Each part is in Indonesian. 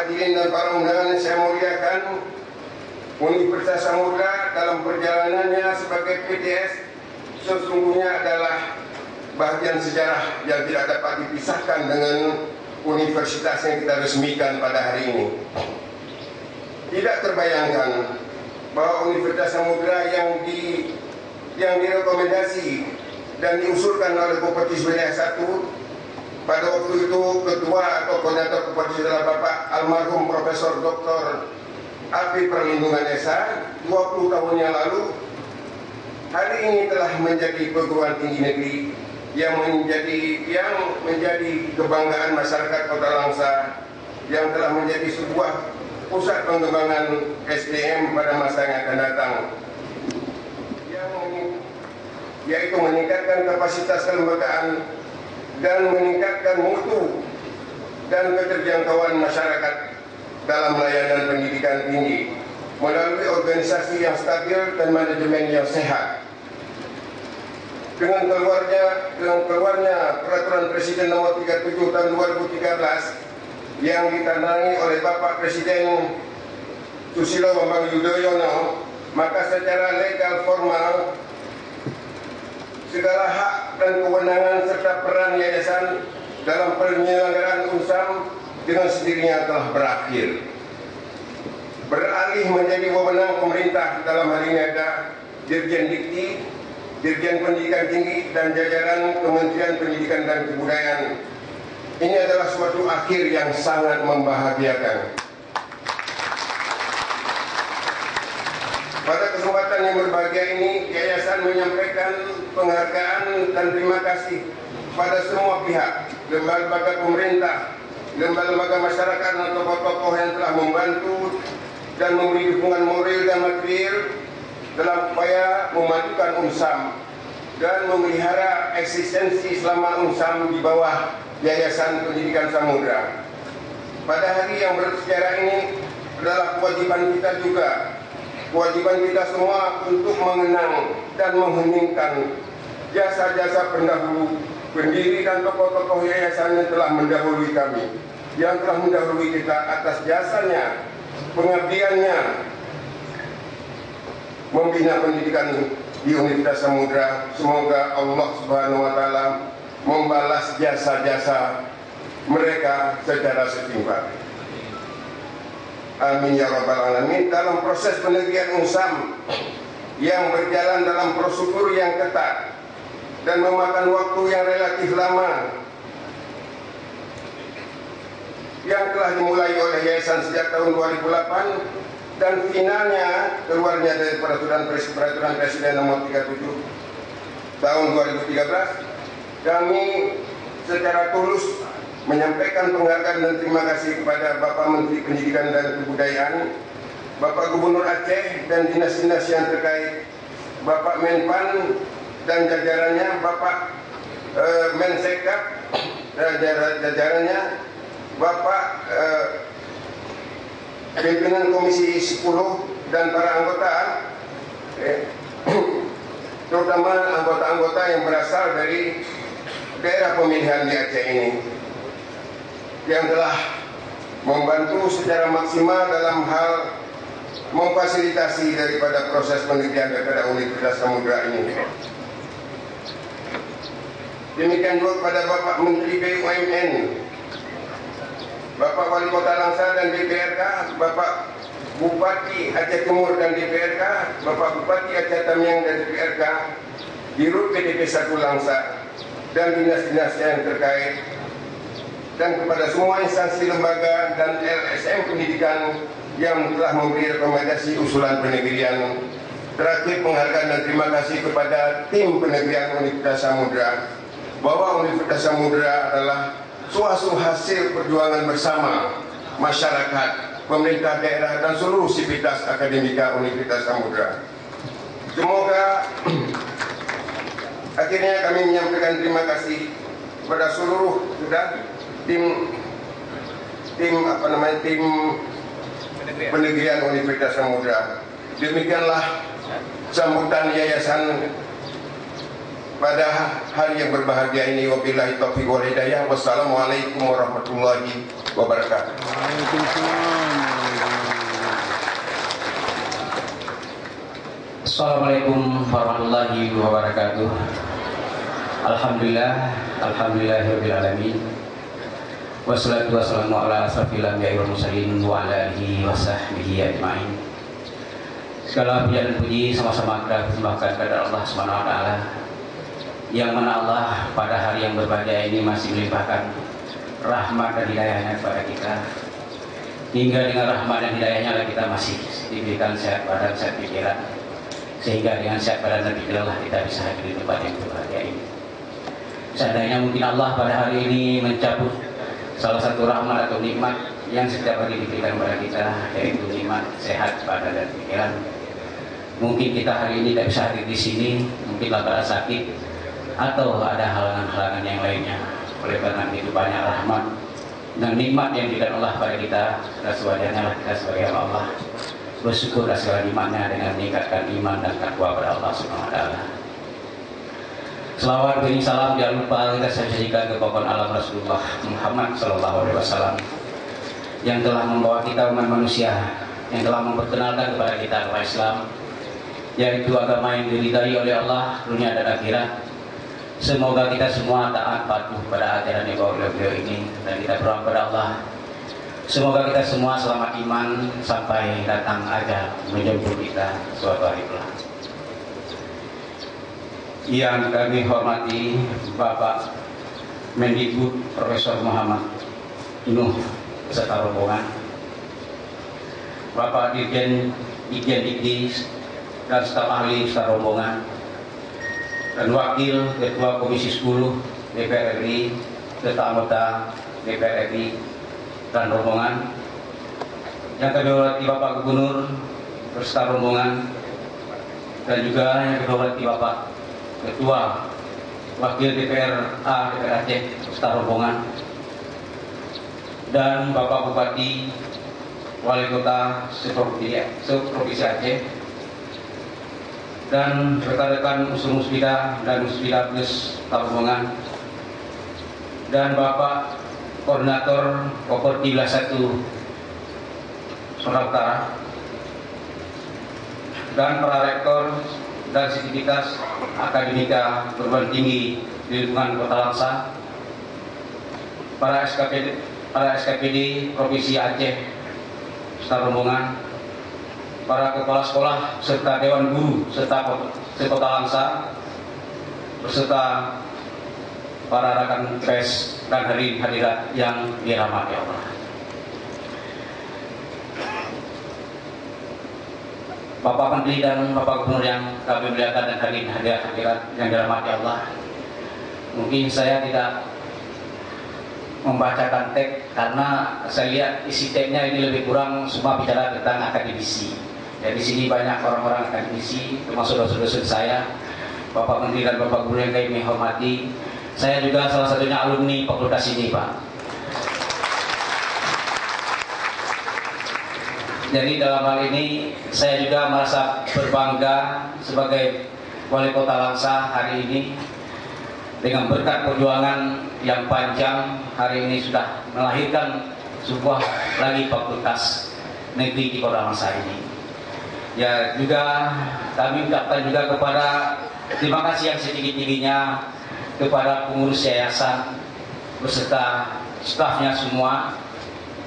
hadirin dan para undangan yang saya muliakan, Universitas Samudra dalam perjalanannya sebagai PTS sesungguhnya adalah bagian sejarah yang tidak dapat dipisahkan dengan universitas yang kita resmikan pada hari ini. Tidak terbayangkan bahwa Universitas Samudra yang direkomendasi dan diusulkan oleh Bupati Wilayah 1 pada waktu itu ketua atau koordinator Bupati adalah Bapak almarhum Profesor Dr. Api Perlindungan Desa 20 tahun yang lalu, hari ini telah menjadi perguruan tinggi negeri yang menjadi kebanggaan masyarakat Kota Langsa, yang telah menjadi sebuah pusat pengembangan SDM pada masa yang akan datang, yaitu meningkatkan kapasitas kelembagaan dan meningkatkan mutu dan keterjangkauan masyarakat dalam layanan pendidikan tinggi melalui organisasi yang stabil dan manajemen yang sehat. Dengan keluarnya Peraturan Presiden Nomor 37 Tahun 2013 yang ditandangi oleh Bapak Presiden Susilo Bambang Yudhoyono, maka secara legal formal segala hak dan kewenangan serta peran yayasan dalam penyelenggaraan UNSAM dengan sendirinya telah berakhir, beralih menjadi wewenang pemerintah. Dalam hal ini ada Dirjen Dikti, Dirjen Pendidikan Tinggi, dan jajaran Kementerian Pendidikan dan Kebudayaan. Ini adalah suatu akhir yang sangat membahagiakan. Pada kesempatan yang berbahagia ini, yayasan menyampaikan penghargaan dan terima kasih pada semua pihak, lembaga pemerintah, lembaga masyarakat dan tokoh-tokoh yang telah membantu dan memberi dukungan moral dan material dalam upaya memajukan UNSAM dan memelihara eksistensi selama UNSAM di bawah Yayasan Pendidikan Samudra. Pada hari yang bersejarah ini adalah kewajiban kita juga, kewajiban kita semua untuk mengenang dan mengheningkan jasa-jasa pendahulu, pendiri dan tokoh-tokoh yayasan yang telah mendahului kami, yang telah mendahului kita. Atas jasanya, pengabdiannya membina pendidikan di Universitas Samudra. Semoga Allah Subhanahu wa Ta'ala membalas jasa-jasa mereka secara setimpal. Amin ya rabbal alamin. Dalam proses penegrian UNSAM yang berjalan dalam prosedur yang ketat dan memakan waktu yang relatif lama, yang telah dimulai oleh yayasan sejak tahun 2008 dan finalnya keluarnya dari Peraturan Presiden Nomor 37 Tahun 2013, kami secara tulus menyampaikan penghargaan dan terima kasih kepada Bapak Menteri Pendidikan dan Kebudayaan, Bapak Gubernur Aceh dan dinas-dinas yang terkait, Bapak Menpan dan jajarannya, Bapak Mensekap dan jajarannya, Bapak pimpinan Komisi 10 dan para anggota, terutama anggota-anggota yang berasal dari daerah pemilihan di Aceh ini, yang telah membantu secara maksimal dalam hal memfasilitasi daripada proses penelitian daripada Universitas Samudra ini. Demikian juga kepada Bapak Menteri BUMN, Bapak Wali Kota Langsa dan DPRK, Bapak Bupati Aceh Timur dan DPRK, Bapak Bupati Aceh Tamiang dan DPRK, Dirut PDP 1 Langsa dan dinas-dinas yang terkait, dan kepada semua instansi lembaga dan LSM pendidikan yang telah memberi rekomendasi usulan penegrian. Terakhir, penghargaan dan terima kasih kepada tim penegrian Universitas Samudra, bahwa Universitas Samudra adalah suatu hasil perjuangan bersama masyarakat, pemerintah daerah, dan seluruh sivitas akademika Universitas Samudra. Semoga akhirnya kami menyampaikan terima kasih kepada seluruh tim penegrian Universitas Samudra. Demikianlah sambutan yayasan pada hari yang berbahagia ini. Wabillahi taufiq wal hidayah. Wassalamualaikum warahmatullahi wabarakatuh. Assalamualaikum warahmatullahi wabarakatuh. Alhamdulillahirabbil alamin. Wassalatu wassalamu ala asrofil anbiya'i wal mursalin wa ala alihi wa sahbihi ajmain. Segala puja dan puji sama-sama kita persembahkan kepada Allah Subhanahu wa taala, yang mana Allah pada hari yang berbahagia ini masih melimpahkan rahmat dan hidayahnya kepada kita. Hingga dengan rahmat dan hidayahnya kita masih diberikan sehat badan, sehat pikiran, sehingga dengan sehat badan dan pikiran kita bisa hadir di tempat yang berbahagia ini. Seandainya mungkin Allah pada hari ini mencabut salah satu rahmat atau nikmat yang setiap hari diberikan kepada kita, yaitu nikmat sehat badan dan pikiran, mungkin kita hari ini tidak bisa hadir di sini, mungkin lantaran sakit atau ada halangan-halangan yang lainnya. Oleh karena itu banyak rahmat dan nikmat yang diberikan Allah pada kita, dan sewajarnya lah kita sebagai Allah bersyukur atas segala nikmatnya dengan meningkatkan iman dan takwa kepada Allah Subhanahu wa taala. Selawat dan salam jangan lupa kita sajikan ke pokok alam Rasulullah Muhammad sallallahu alaihi wasallam yang telah membawa kita umat manusia, yang telah memperkenalkan kepada kita agama Islam, yaitu agama yang diridhai oleh Allah dunia dan akhirat. Semoga kita semua taat patuh pada ajaran yang dibawa oleh beliau ini, dan kita berdoa kepada Allah semoga kita semua selamat iman sampai datang ajal menjemput kita suatu hari kelak. Yang kami hormati Bapak Mendikbud Profesor Muhammad Nuh beserta rombongan, Bapak Dirjen Dikti dan staf ahli beserta rombongan, dan Wakil Ketua Komisi 10 DPR RI serta anggota DPR RI dan rombongan, yang kami hormati Bapak Gubernur beserta rombongan, dan juga yang kami hormati Bapak Ketua Wakil DPR Aceh beserta rombongan, dan Bapak Bupati Wali Kota Provinsi Aceh, dan rekan-rekan unsur musbidah dan musbidah plus rombongan, dan Bapak Koordinator Koperti Wilayah 1 Sumatera Utara, dan para rektor dan sivitas akademika perguruan tinggi di lingkungan Kota Langsa, para SKPD Provinsi Aceh serta rombongan, para kepala sekolah serta dewan guru serta Kota Langsa, beserta para rekan pers dan hadirat yang dirahmati Allah. Bapak Menteri dan Bapak Gubernur yang kami muliakan dan hadirat yang dirahmati Allah, mungkin saya tidak membacakan teks karena saya lihat isi teksnya ini lebih kurang semua bicara tentang akademisi. Dan di sini banyak orang-orang akademisi, termasuk dosen-dosen saya, Bapak Menteri dan Bapak Gubernur yang kami hormati. Saya juga salah satunya alumni fakultas ini, Pak. Jadi dalam hal ini saya juga merasa berbangga sebagai Wali Kota Langsa hari ini, dengan berkat perjuangan yang panjang hari ini sudah melahirkan sebuah lagi fakultas negeri di Kota Langsa ini. Ya, juga kami ucapkan juga kepada terima kasih yang setinggi-tingginya kepada pengurus yayasan beserta stafnya semua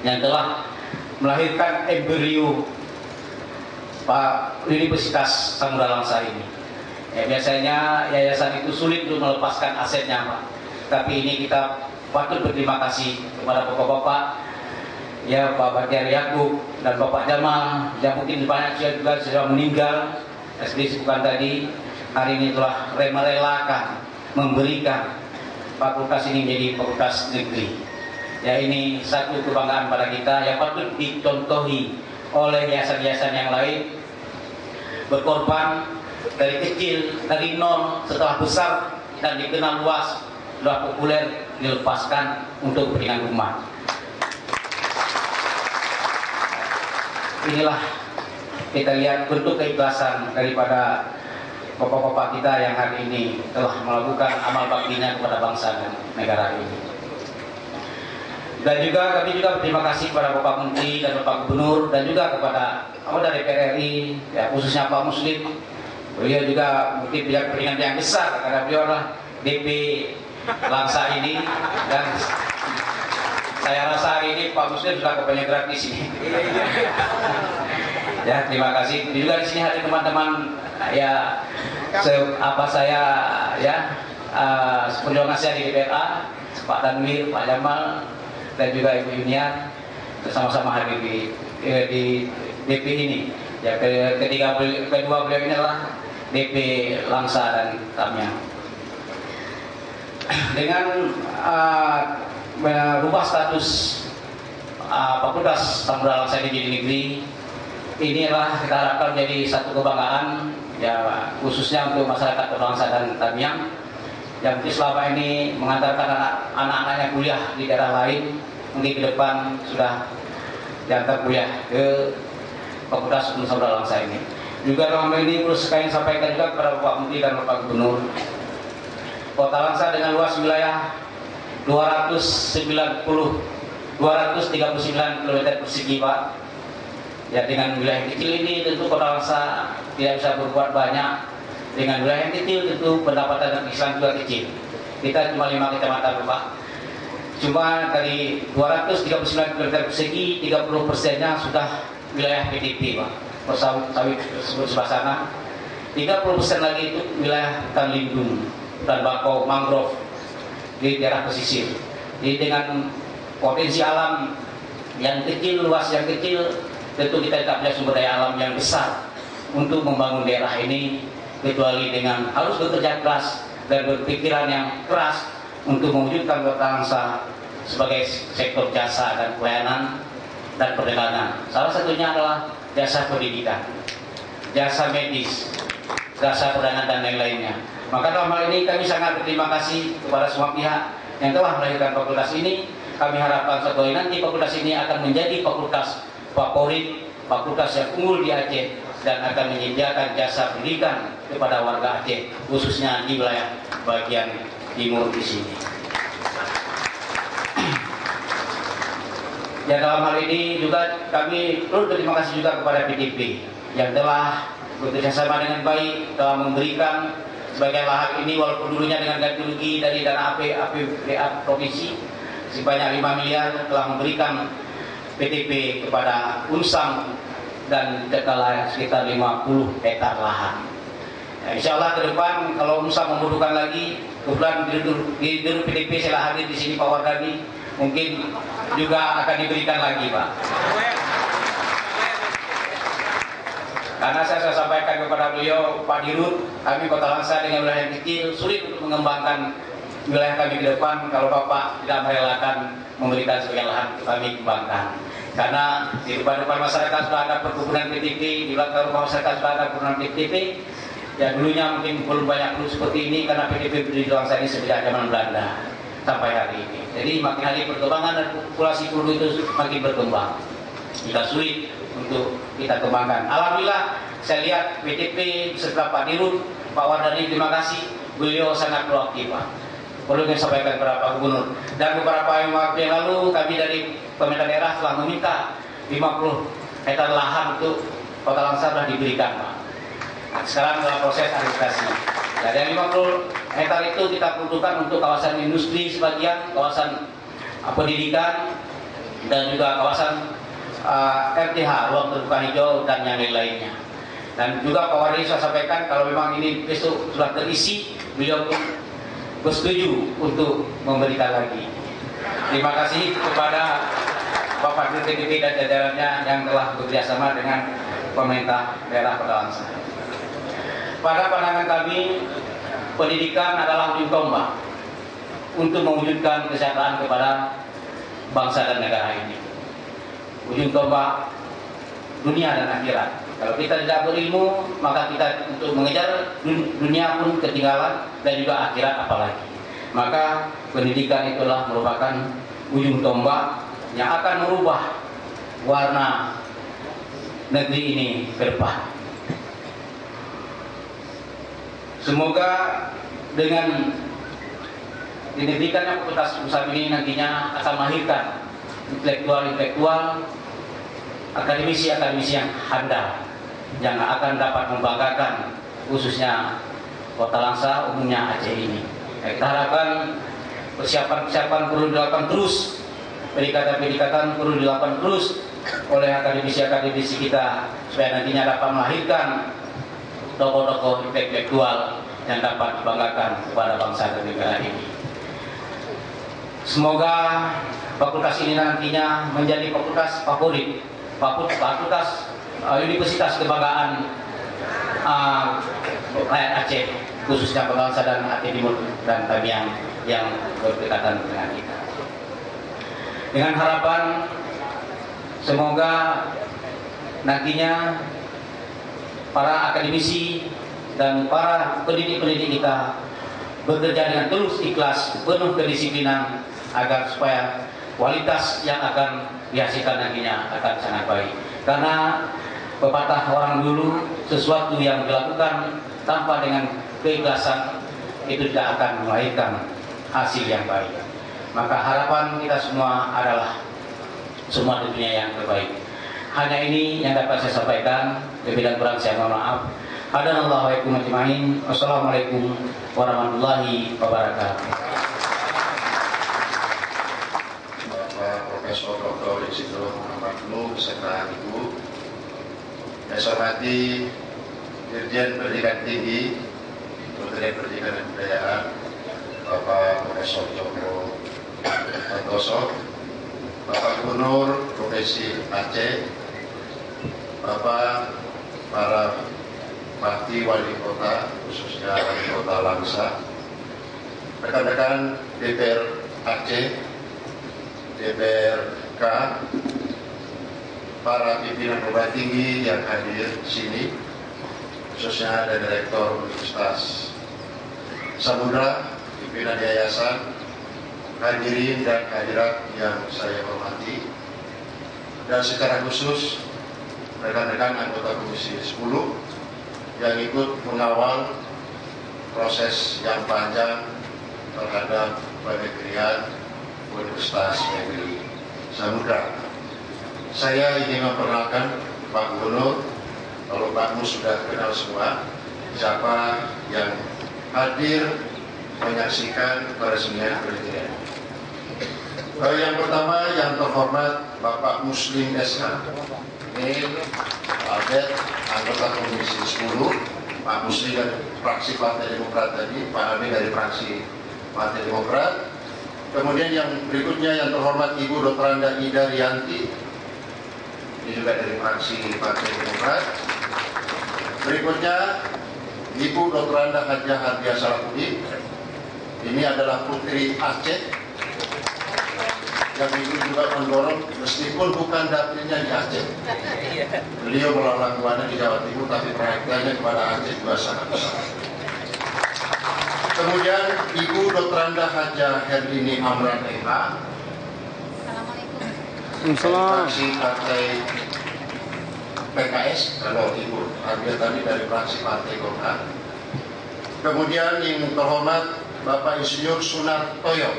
yang telah melahirkan embrio Pak Universitas Samudra Langsa ini. Ya, biasanya yayasan itu sulit untuk melepaskan asetnya, Pak. Tapi ini kita patut berterima kasih kepada bapak-bapak, ya Pak Bakhtiar Yakub dan Bapak Jamal, yang mungkin banyak juga sudah meninggal seperti disebutkan tadi, hari ini telah merelakan memberikan fakultas ini menjadi fakultas negeri. Ya, ini satu kebanggaan pada kita yang patut dicontohi oleh yayasan-yayasan yang lain, berkorban dari kecil, dari nol, setelah besar dan dikenal luas, sudah populer, dilepaskan untuk kepentingan umat. Inilah kita lihat bentuk keikhlasan daripada bapak-bapak kita yang hari ini telah melakukan amal baktinya kepada bangsa dan negara ini. Dan juga kami juga berterima kasih kepada Bapak Menteri dan Bapak Gubernur dan juga kepada anggota DPR RI, ya, khususnya Pak Muslim. Beliau juga mungkin punya kepentingan yang besar karena beliau adalah DP Langsa ini, dan saya rasa hari ini Pak Muslim sudah kepentingan gratis ini. Ya, terima kasih. Juga di sini hadir teman-teman ya saya ya perjuangan saya di DPRA, Pak Danwir, Pak Jamal, dan juga Ibu Yunian bersama-sama hadir di DP ini. Ya, kedua beliau ini adalah DP Langsa dan Tamya. Dengan merubah status Fakultas Samudra Langsa di negeri, inilah kita harapkan menjadi satu kebanggaan, ya, khususnya untuk masyarakat Langsa dan Tamya yang selama ini mengantarkan anak-anaknya kuliah di daerah lain, mungkin ke depan sudah diantar kuliah ke Fakultas Samudra Langsa ini. Juga dalam hal ini perlu sekali sampaikan juga kepada Bapak Menteri dan Bapak Gubernur, Kota Langsa dengan luas wilayah 239 km persegi, Pak. Ya, dengan wilayah kecil ini tentu Kota Langsa tidak bisa berbuat banyak. Dengan wilayah yang kecil tentu pendapatan dan Islam juga kecil. Kita cuma 5 kecamatan, Pak. Cuma dari 239 km persegi, 30%-nya sudah wilayah PTP, Pak. Sawit tersebut sebelah sana. 30% lagi itu wilayah hutan lindung, hutan bakau, mangrove di daerah pesisir. Jadi dengan potensi alam yang kecil, luas yang kecil, tentu kita tidak punya sumber daya alam yang besar untuk membangun daerah ini, kecuali dengan harus bekerja keras dan berpikiran yang keras untuk mewujudkan Kota Langsa sebagai sektor jasa dan pelayanan dan perdagangan. Salah satunya adalah jasa pendidikan, jasa medis, jasa perdagangan dan lain-lainnya. Maka dalam hal ini kami sangat berterima kasih kepada semua pihak yang telah melahirkan fakultas ini. Kami harapkan suatu hari nanti fakultas ini akan menjadi fakultas favorit, fakultas yang unggul di Aceh, dan akan menyediakan jasa pendidikan kepada warga Aceh, khususnya di wilayah bagian timur di sini. Ya, dalam hal ini juga kami perlu berterima kasih juga kepada PTP yang telah bekerjasama dengan baik, telah memberikan sebagai lahan ini walaupun dulunya dengan ganti rugi dari dana APBA provinsi sebanyak 5 miliar, telah memberikan PTP kepada Unsang dan sekitar 50 hektar lahan. Ya, insya Allah ke depan kalau Unsang membutuhkan lagi, kebetulan di PTP saya hadir di sini Pak Wardani, mungkin juga akan diberikan lagi, Pak. Karena saya sampaikan kepada beliau, Pak Dirut, kami Kota Langsa dengan wilayah yang kecil sulit untuk mengembangkan wilayah kami ke depan kalau Bapak tidak merelakan memberikan sebagian lahan untuk kami kembangkan. Karena di depan masyarakat sudah ada perkebunan PTP, di belakang rumah masyarakat sudah ada perkebunan PTP. Ya, dulunya mungkin belum banyak dulu seperti ini karena PTP berdiri di Langsa ini sejak zaman Belanda sampai hari ini. Jadi makin hari perkembangan dan populasi penduduk itu makin berkembang. Tidak sulit untuk kita kembangkan. Alhamdulillah saya lihat PTP beserta Pak Dirut, Pak Wardani, terima kasih, beliau sangat proaktif, Pak. Perlu saya sampaikan kepada Pak Gubernur. Dan beberapa waktu yang lalu kami dari pemerintah daerah telah meminta 50 hektar lahan untuk Kota Langsa sudah diberikan, Pak. Sekarang dalam proses administrasi. Dari 50 hektar itu kita peruntukkan untuk kawasan industri sebagian, kawasan pendidikan, dan juga kawasan RTH, ruang terbuka hijau, dan yang lain-lainnya. Dan juga Pak Wardani saya sampaikan kalau memang ini besok sudah terisi, beliau pun bersetuju untuk memberikan lagi. Terima kasih kepada Bapak Dirut PTP dan jajarannya yang telah bekerjasama dengan pemerintah daerah Kota Langsa. Pada pandangan kami, pendidikan adalah ujung tombak untuk mewujudkan kesejahteraan kepada bangsa dan negara ini. Ujung tombak dunia dan akhirat. Kalau kita tidak berilmu, maka kita untuk mengejar dunia pun ketinggalan, dan juga akhirat apalagi. Maka pendidikan itulah merupakan ujung tombak yang akan merubah warna negeri ini ke depan. Semoga dengan didirikannya fakultas usaha ini nantinya akan melahirkan intelektual, akademisi yang handal yang akan dapat membanggakan khususnya Kota Langsa, umumnya Aceh ini. Kita harapkan persiapan perlu dilakukan terus, pendekatan perlu dilakukan terus oleh akademisi kita supaya nantinya dapat melahirkan tokoh-tokoh intelektual yang dapat dibanggakan kepada bangsa dan negara ini. Semoga fakultas ini nantinya menjadi fakultas favorit, fakultas universitas kebanggaan rakyat Aceh, khususnya bangsa dan Aceh Timur dan Tamiang yang berdekatan dengan kita. Dengan harapan semoga nantinya para akademisi dan para pendidik kita bekerja dengan tulus ikhlas, penuh kedisiplinan agar supaya kualitas yang akan dihasilkan nantinya akan sangat baik. Karena pepatah orang dulu, sesuatu yang dilakukan tanpa dengan keikhlasan itu tidak akan melahirkan hasil yang baik. Maka harapan kita semua adalah semua dunia yang terbaik. Hanya ini yang dapat saya sampaikan. Lebih dan kurang saya mohon maaf. Hadanallahu wa ajma'in. Wassalamualaikum warahmatullahi wabarakatuh. Bapak Profesor Dr. Isidro Muhammad Nur beserta Ibu, yang saya hormati Dirjen Pendidikan Tinggi Kementerian Pendidikan dan Kebudayaan Bapak Profesor Joko Santoso, Bapak Gubernur Provinsi Aceh, Bapak para Bupati Wali Kota, khususnya Wali Kota Langsa, rekan-rekan DPR Aceh, DPRK, para pimpinan perguruan tinggi yang hadir di sini, khususnya ada Direktur Universitas Samudra, pimpinan yayasan, hadirin dan hadirat yang saya hormati, dan secara khusus rekan-rekan anggota Komisi 10 yang ikut mengawal proses yang panjang terhadap penegrian Universitas Negeri Samudra. Saya ingin memperkenalkan Pak Gubernur, kalau Pak Mus sudah kenal semua, siapa yang hadir menyaksikan peresmian penegrian. Yang pertama, yang terhormat Bapak Muslim SH, ini Albert, anggota Komisi 10, Pak Muslim dari fraksi Partai Demokrat tadi, Pak Abi dari fraksi Partai Demokrat. Kemudian yang berikutnya yang terhormat Ibu Dr. Anda Ida Rianti, ini juga dari fraksi Partai Demokrat. Berikutnya Ibu Dr. Anda Hajah Hardiah Salahuddin, ini adalah putri Aceh, yang Ibu juga mendorong meskipun bukan dapilnya di Aceh. Beliau melaulang buana di Jawa Timur, tapi perhatiannya kepada Aceh juga sangat besar. Kemudian Ibu Dr. Anda Hajah Herlini Amran MH, fraksi Partai PKS, kalau Ibu Ardia tadi dari fraksi Partai Golkar. Kemudian yang terhormat Bapak Insinyur Sunartoyo,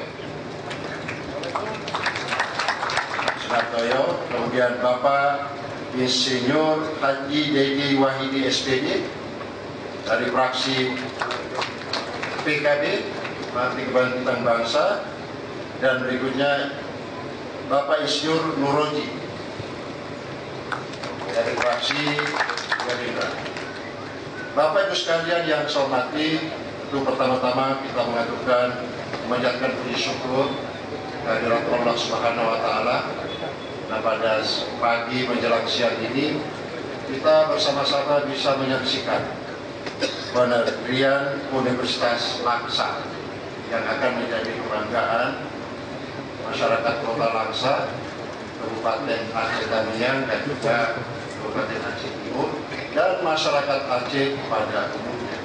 kemudian Bapak Insinyur Haji Dedi Wahidi SPD dari fraksi PKB Partai Kebangkitan Bangsa, dan berikutnya Bapak Insinyur Nuroji dari fraksi Gerindra. Bapak Ibu sekalian yang saya hormati, itu pertama-tama kita mengaturkan puji syukur kehadirat Allah Subhanahu wa Ta'ala. Nah, pada pagi menjelang siang ini kita bersama-sama bisa menyaksikan penegrian Universitas Langsa yang akan menjadi kebanggaan masyarakat Kota Langsa, Kabupaten Aceh Tamiang, dan juga Kabupaten Aceh Timur, dan masyarakat Aceh pada umumnya.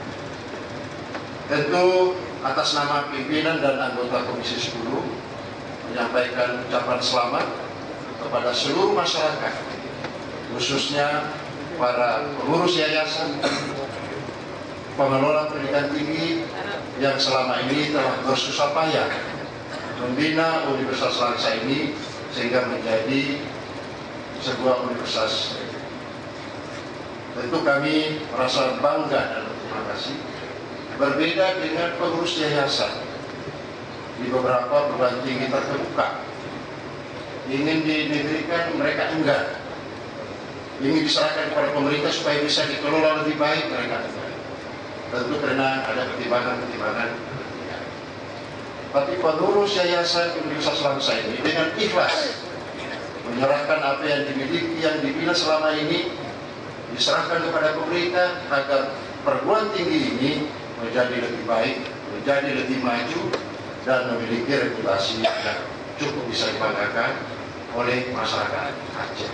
Tentu atas nama pimpinan dan anggota Komisi 10 menyampaikan ucapan selamat kepada seluruh masyarakat, khususnya para pengurus yayasan, pengelola pendidikan tinggi yang selama ini telah bersusah payah membina Universitas Langsa ini sehingga menjadi sebuah universitas. Tentu kami merasa bangga dan terima kasih. Berbeda dengan pengurus yayasan di beberapa perguruan tinggi terkemuka, ingin dinegerikan, mereka enggak. Ingin diserahkan kepada pemerintah supaya bisa dikelola lebih baik, mereka enggak. Tentu karena ada pertimbangan-pertimbangan. Tapi pengurus yayasan Universitas Langsa ini dengan ikhlas menyerahkan apa yang dimiliki, yang dibina selama ini, diserahkan kepada pemerintah agar perguruan tinggi ini menjadi lebih baik, menjadi lebih maju, dan memiliki reputasi yang cukup bisa dibanggakan oleh masyarakat Aceh.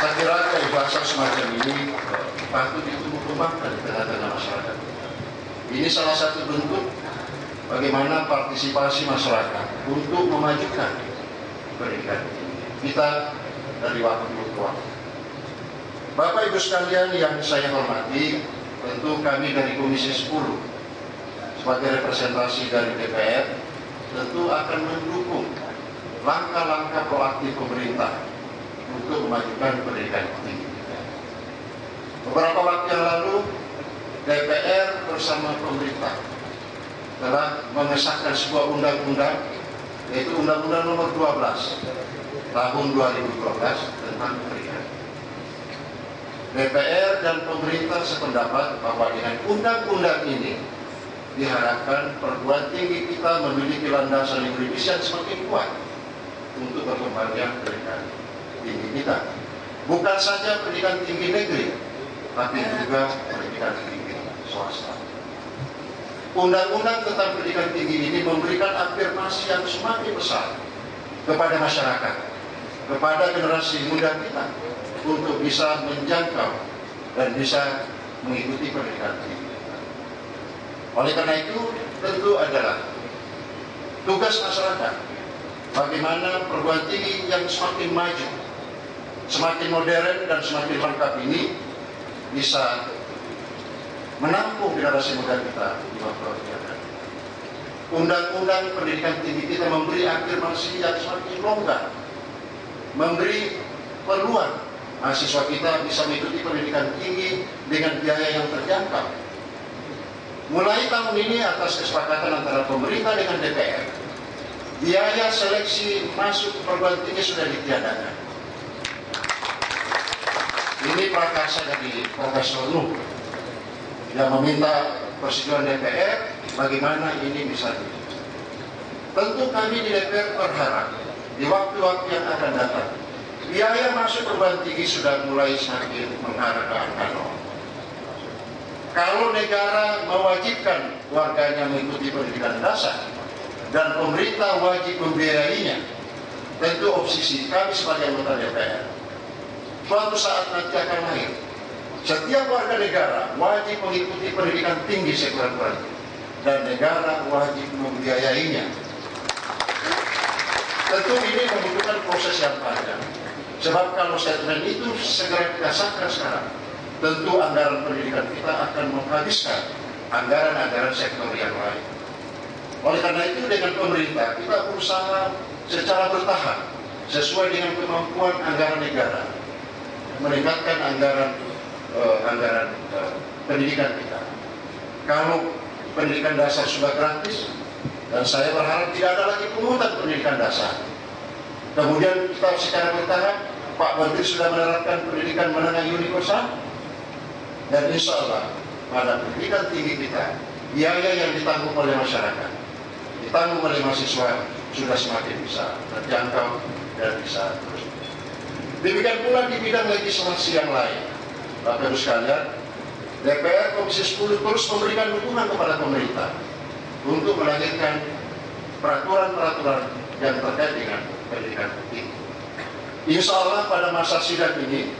Saya kira keikhlasan semacam ini patut ditumbuh kembangkan di tengah-tengah masyarakat. Ini salah satu bentuk bagaimana partisipasi masyarakat untuk memajukan pendidikan kita dari waktu ke waktu. Bapak Ibu sekalian yang saya hormati, tentu kami dari Komisi 10 sebagai representasi dari DPR tentu akan mendukung langkah-langkah proaktif pemerintah untuk memajukan pendidikan tinggi. Beberapa waktu yang lalu DPR bersama pemerintah telah mengesahkan sebuah undang-undang, yaitu Undang-Undang Nomor 12 Tahun 2012 tentang pendidikan. DPR dan pemerintah sependapat bahwa dengan undang-undang ini diharapkan perguruan tinggi kita memiliki landasan yuridis yang semakin kuat untuk berkembangnya pendidikan tinggi kita. Bukan saja pendidikan tinggi negeri, tapi juga pendidikan tinggi swasta. Undang-undang tentang pendidikan tinggi ini memberikan afirmasi yang semakin besar kepada masyarakat, kepada generasi muda kita, untuk bisa menjangkau dan bisa mengikuti pendidikan tinggi. Oleh karena itu, tentu adalah tugas masyarakat bagaimana perguruan tinggi yang semakin maju, semakin modern dan semakin lengkap ini bisa menampung generasi muda kita di waktu yang akan. Undang-undang pendidikan tinggi kita memberi afirmasi yang semakin longgar, memberi peluang mahasiswa kita bisa mengikuti pendidikan tinggi dengan biaya yang terjangkau. Mulai tahun ini atas kesepakatan antara pemerintah dengan DPR, biaya seleksi masuk perguruan tinggi sudah ditiadakan. Ini prakarsa dari Profesor Nuh yang meminta persetujuan DPR bagaimana ini bisa diwujudkan. Tentu kami di DPR berharap di waktu-waktu yang akan datang biaya masuk perguruan tinggi sudah mulai semakin mengarah ke angka 0. Kalau negara mewajibkan warganya mengikuti pendidikan dasar dan pemerintah wajib membiayainya, tentu opsi kami sebagai anggota DPR suatu saat nanti akan lahir. Setiap warga negara wajib mengikuti pendidikan tinggi sekurang-kurangnya dan negara wajib membiayainya. Tentu ini membutuhkan proses yang panjang. Sebab kalau statement itu segera didasarkan sekarang, tentu anggaran pendidikan kita akan menghabiskan anggaran-anggaran sektor yang lain. Oleh karena itu dengan pemerintah kita berusaha secara bertahap sesuai dengan kemampuan anggaran negara meningkatkan anggaran pendidikan kita. Kalau pendidikan dasar sudah gratis, dan saya berharap tidak ada lagi pungutan pendidikan dasar. Kemudian kita secara bertahap, Pak Menteri sudah menerapkan pendidikan menengah universal, dan insya Allah pada pendidikan tinggi kita, biaya yang ditanggung oleh masyarakat, ditanggung oleh mahasiswa sudah semakin bisa terjangkau dan bisa terus. Demikian pula di bidang legislasi yang lain. Bapak Ibu sekalian, DPR Komisi 10 terus memberikan dukungan kepada pemerintah untuk melahirkan peraturan-peraturan yang terkait dengan pendidikan tinggi. Insya Allah pada masa sidang ini,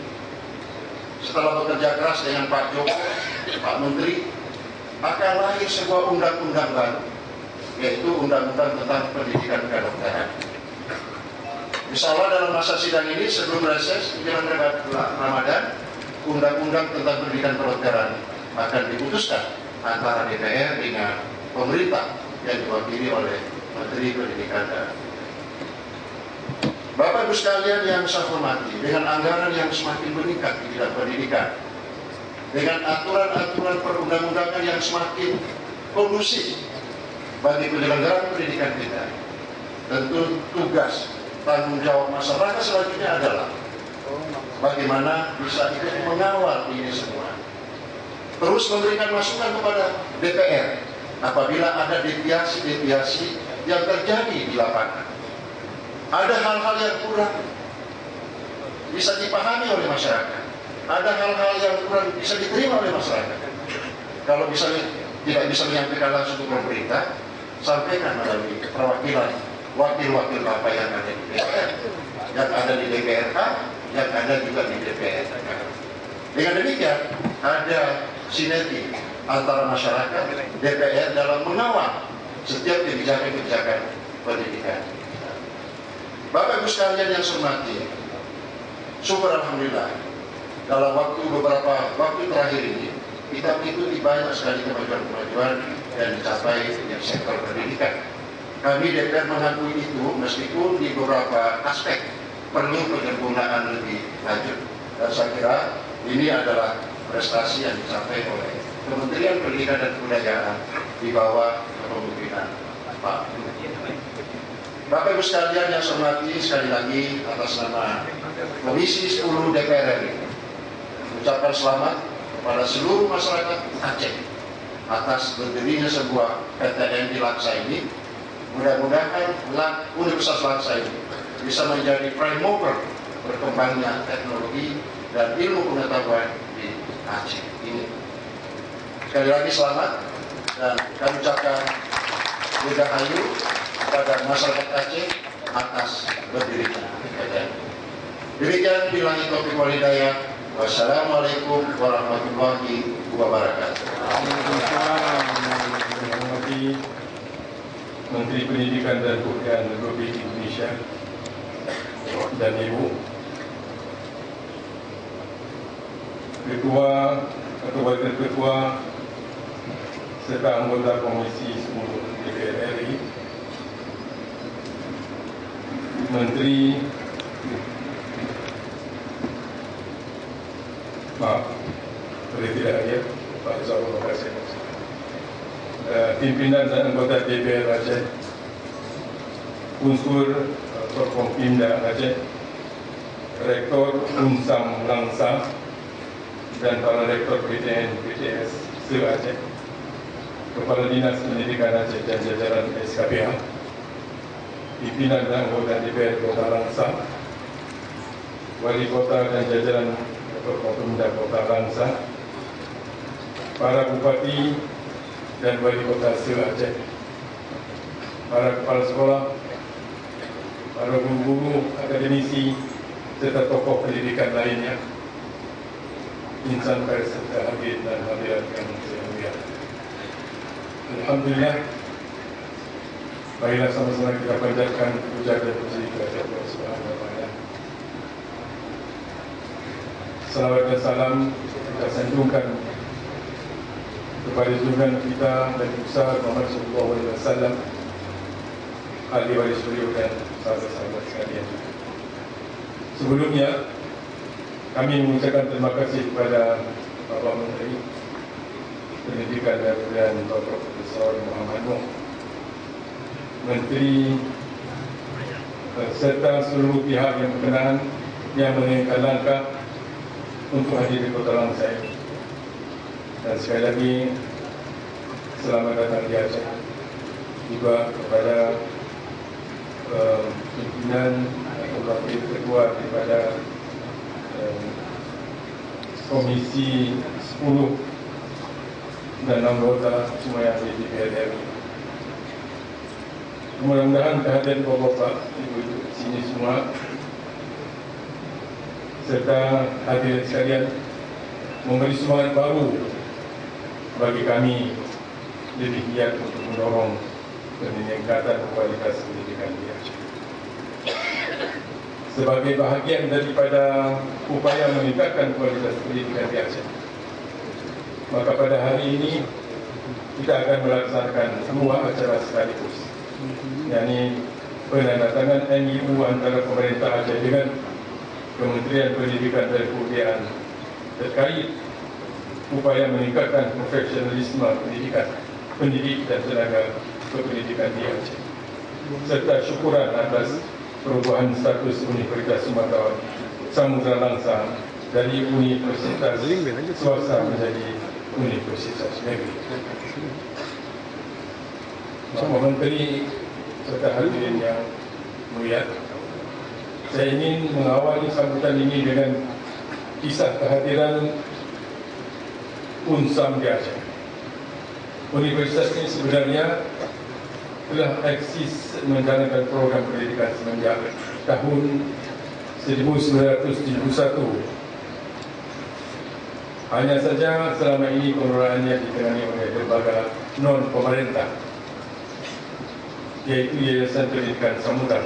setelah bekerja keras dengan Pak Joko, Pak Menteri, akan lahir sebuah undang-undang baru, yaitu Undang-Undang tentang Pendidikan Kedokteran. Insya Allah dalam masa sidang ini sebelum reses menjelang Ramadan, Undang-Undang tentang Pendidikan Kedokteran akan diputuskan antara DPR dengan pemerintah yang diwakili oleh Menteri Pendidikan dan Bapak Ibu sekalian yang saya hormati, dengan anggaran yang semakin meningkat di bidang pendidikan, dengan aturan-aturan perundang-undangan yang semakin kondusif bagi penyelenggaraan pendidikan kita, tentu tugas tanggung jawab masyarakat selanjutnya adalah bagaimana bisa ikut mengawal ini semua. Terus memberikan masukan kepada DPR apabila ada deviasi-deviasi yang terjadi di lapangan. Ada hal-hal yang kurang bisa dipahami oleh masyarakat. Ada hal-hal yang kurang bisa diterima oleh masyarakat. Kalau misalnya tidak bisa menyampaikan langsung ke pemerintah, sampaikan melalui perwakilan wakil-wakil Bapak yang ada di DPR, yang ada di DPRK, yang ada juga di DPR. Dengan demikian, ada sinergi antara masyarakat, DPR dalam mengawal setiap kebijakan-kebijakan pendidikan. Bapak Ibu sekalian yang saya hormati, syukur alhamdulillah dalam beberapa waktu terakhir ini kita mengikuti banyak sekali kemajuan-kemajuan yang dicapai di sektor pendidikan. Kami DPR mengakui itu meskipun di beberapa aspek perlu penyempurnaan lebih lanjut. Dan saya kira ini adalah prestasi yang dicapai oleh Kementerian Pendidikan dan Kebudayaan di bawah kepemimpinan Pak Luhut. Bapak Ibu sekalian yang saya hormati, sekali lagi atas nama Komisi 10 DPR RI ucapkan selamat kepada seluruh masyarakat Aceh atas berdirinya sebuah PTN di Laksa ini. Mudah-mudahan Universitas Laksa ini bisa menjadi prime mover berkembangnya teknologi dan ilmu pengetahuan di Aceh ini. Sekali lagi selamat dan kami ucapkan dirgahayu kepada masyarakat Aceh atas berdirinya PTN. Demikian billahi taufiq wal hidayah. Wassalamualaikum warahmatullahi wabarakatuh. Menteri Pendidikan dan Kebudayaan Republik Indonesia dan Ibu Ketua atau Wakil Ketua serta anggota Komisi 10 DPR RI, Menteri Pak Zahul Kasih, pimpinan dan anggota DPR Aceh, unsur Forkompimda Aceh, Rektor Unsam Langsa, dan para Rektor PTN PTS se-Aceh, Kepala Dinas Pendidikan Aceh dan jajaran SKPH, pimpinan dan anggota DPR Kota Langsa, Wali Kota dan jajaran Forkompimda Kota Langsa, para Bupati dan Wali Kota se-Aceh, para kepala sekolah, para guru-guru, akademisi, serta tokoh pendidikan lainnya, insan pers serta hadirin dan hadirat yang saya muliakan. Alhamdulillah, marilah sama-sama kita panjatkan puja dan puji kepada Allah Subhanahu wa Ta'ala. Salawat dan salam kita sanjungkan kepada junjungan kita dan besar Muhammad sallallahu alaihi wasallam, ahli waris beliau dan sahabat-sahabat sekalian. Sebelumnya kami mengucapkan terima kasih kepada Bapak Menteri Pendidikan dan Kebudayaan Dr. Profesor Muhammad Nuh, Menteri serta seluruh pihak yang berkenaan yang menginginkan langkah untuk hadir di Kota Langsa ini. Dan sekali lagi selamat datang di Aceh juga kepada pimpinan atau wakil ketua daripada Komisi 10 dan anggota semua yang di DPR RI. Mudah-mudahan kehadiran Bapak Ibu di sini semua serta hadirin sekalian memberi semangat baru bagi kami lebih giat untuk mendorong peningkatan kualitas pendidikan di Aceh. Sebagai bahagian daripada upaya meningkatkan kualitas pendidikan di Aceh, maka pada hari ini kita akan melaksanakan dua acara sekaligus, yakni penandatangan MOU antara pemerintah Aceh dengan Kementerian Pendidikan dan Kebudayaan terkait upaya meningkatkan profesionalisme pendidik dan tenaga kependidikan di Aceh, serta syukuran atas perubahan status Universitas Sumatera Samudra Langsa dari Universitas Swasta menjadi Universitas Negeri. Bapak Menteri serta hadirin yang mulia, saya ingin mengawali sambutan ini dengan kisah kehadiran UNSAM di Aceh. Universitas ini sebenarnya telah eksis menjalankan program pendidikan semenjak tahun 1971. Hanya saja selama ini pengelolaannya ditangani oleh lembaga non-pemerintah, yaitu Yayasan Pendidikan Samudra.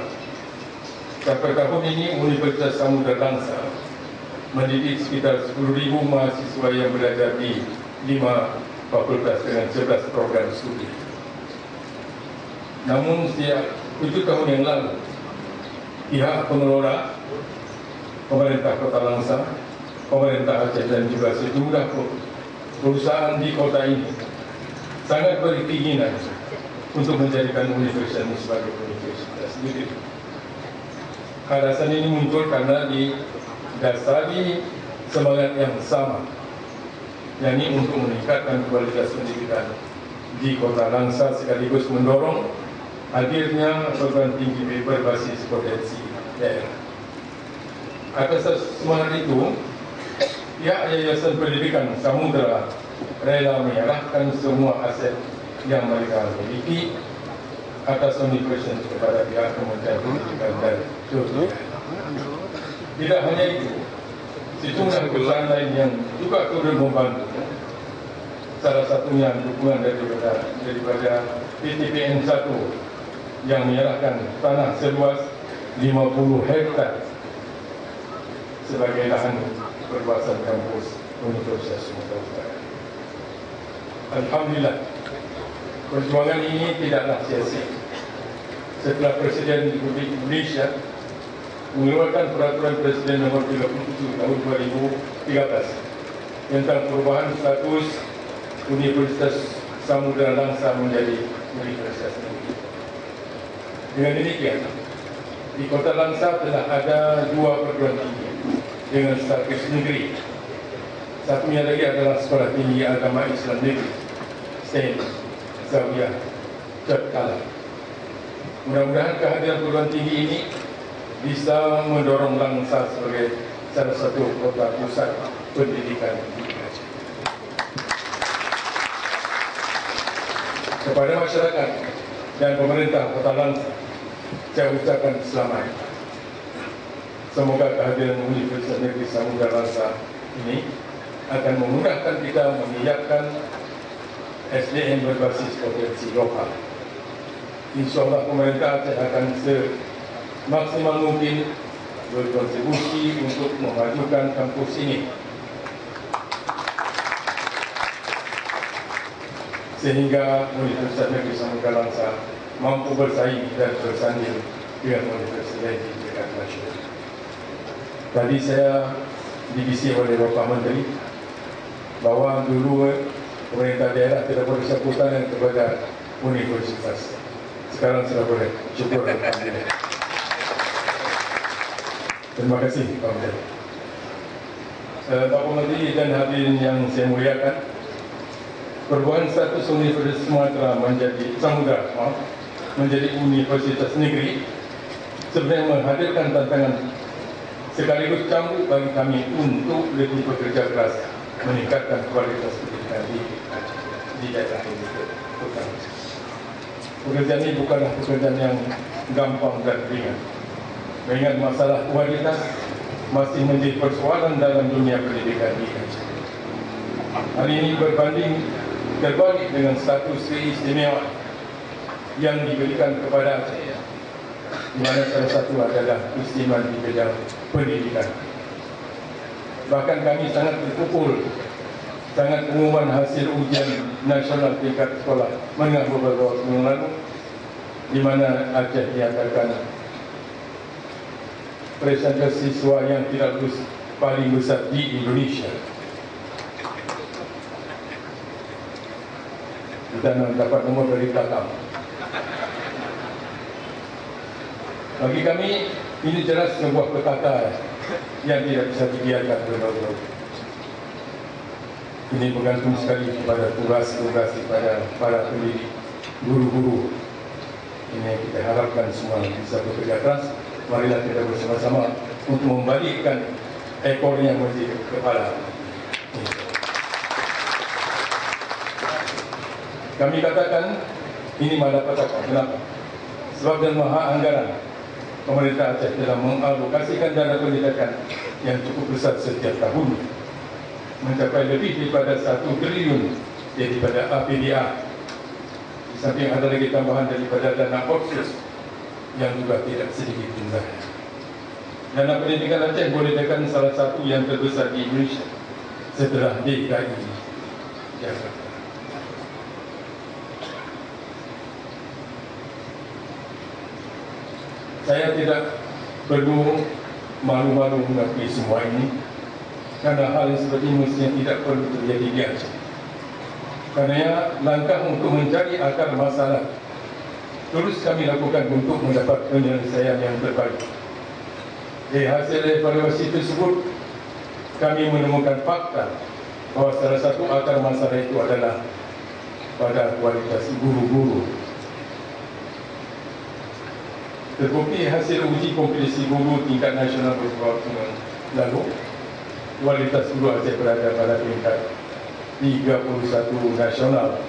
Sampai tahun ini Universitas Samudra Langsa mendidik sekitar 10.000 mahasiswa yang belajar di 5 fakultas dengan 11 program studi. Namun sejak 7 tahun yang lalu, pihak pengelola, pemerintah Kota Langsa, pemerintah Aceh dan juga sejumlah perusahaan di kota ini sangat berkeinginan untuk menjadikan universitas ini sebagai universitas negeri. Alasan ini muncul karena didasari semangat yang sama, yakni untuk meningkatkan kualitas pendidikan di Kota Langsa sekaligus mendorong hadirnya perguruan tinggi berbasis potensi daerah. Atas semangat itu, pihak Yayasan Pendidikan Samudra rela menyerahkan semua aset yang mereka miliki atas universitas kepada pihak Kementerian Pendidikan dan Kebudayaan. Tidak hanya itu, sejumlah perusahaan lain yang juga turut membantu. Salah satunya dukungan daripada PTPN 1 yang menyerahkan tanah seluas 50 hektar sebagai lahan perluasan kampus Universitas Sumatera Utara. Alhamdulillah, perjuangan ini tidaklah sia-sia. Setelah Presiden Republik Indonesia mengeluarkan Peraturan Presiden Nomor 37 Tahun 2013 tentang perubahan status Universitas Samudra Langsa menjadi Universitas Negeri. Dengan demikian, di Kota Langsa telah ada 2 perguruan tinggi dengan status negeri. Satunya lagi adalah Sekolah Tinggi Agama Islam Negeri STEM Zawiyah Cakala. Mudah-mudahan kehadiran perguruan tinggi ini bisa mendorong Langsa sebagai salah satu kota pusat pendidikan di Aceh. Kepada masyarakat dan pemerintah Kota Langsa, saya ucapkan selamat. Semoga kehadiran Universitas Negeri Samudra Langsa ini akan memudahkan kita menyiapkan SDM berbasis potensi lokal. InsyaAllah pemerintah Aceh akan semaksimal mungkin berkontribusi untuk memajukan kampus ini, sehingga Universitas Negeri Samudra Langsa mampu bersaing dan bersanding dengan universitas lain di tingkat nasional. Tadi saya dibisi oleh Bapak Menteri bahawa dulu pemerintah daerah tidak boleh campur tangan kepada universitas. Sekarang sudah boleh. Syukur alhamdulillah. Terima kasih Pak Menteri. Bapak Menteri dan hadirin yang saya muliakan, perubahan status Universitas Sumatera menjadi Universitas Negeri sebenarnya menghadirkan tantangan sekaligus cambuk bagi kami untuk lebih bekerja keras meningkatkan kualitas pendidikan di daerah ini. Pekerjaan ini bukanlah pekerjaan yang gampang dan ringan. Mengingat masalah kualitas masih menjadi persoalan dalam dunia pendidikan ini. Hal ini terbalik dengan status keistimewa yang diberikan kepada Aceh, di mana salah satu adalah keistimewaan di bidang pendidikan. Bahkan kami sangat berkumpul sangat pengumuman hasil ujian nasional tingkat sekolah menengah beberapa waktu yang lalu di mana Aceh diadakan presentasi siswa yang tidak lulus paling besar di Indonesia. Kita mendapat nomor dari belakang. Bagi kami, ini jelas sebuah petaka yang tidak bisa dibiarkan berlalu-lalu. Ini bergantung sekali kepada tugas-tugas kepada para pendidik, guru-guru. Ini yang kita harapkan semua bisa bekerja keras. Marilah kita bersama-sama untuk membalikkan ekornya menjadi kepala. Kami katakan ini malapetaka. Kenapa? Sebab dan maha anggaran pemerintah Aceh telah mengalokasikan dana pendidikan yang cukup besar setiap tahun, mencapai lebih daripada 1 triliun daripada APDA. Di samping ada lagi tambahan daripada dana otsus yang juga tidak sedikit jumlah. Dana pendidikan Aceh boleh dikatakan salah satu yang terbesar di Indonesia setelah DKI Jakarta. Saya tidak perlu malu-malu mengakui semua ini, karena hal yang seperti ini mestinya tidak perlu terjadi di Aceh. Karena langkah untuk mencari akar masalah terus kami lakukan untuk mendapat penyelesaian yang terbaik. Dari hasil evaluasi tersebut, kami menemukan fakta bahawa salah satu akar masalah itu adalah pada kualitas guru-guru. Terbukti hasil uji kompetisi guru tingkat nasional beberapa tahun lalu, kualitas guru Aceh berada pada peringkat 31 nasional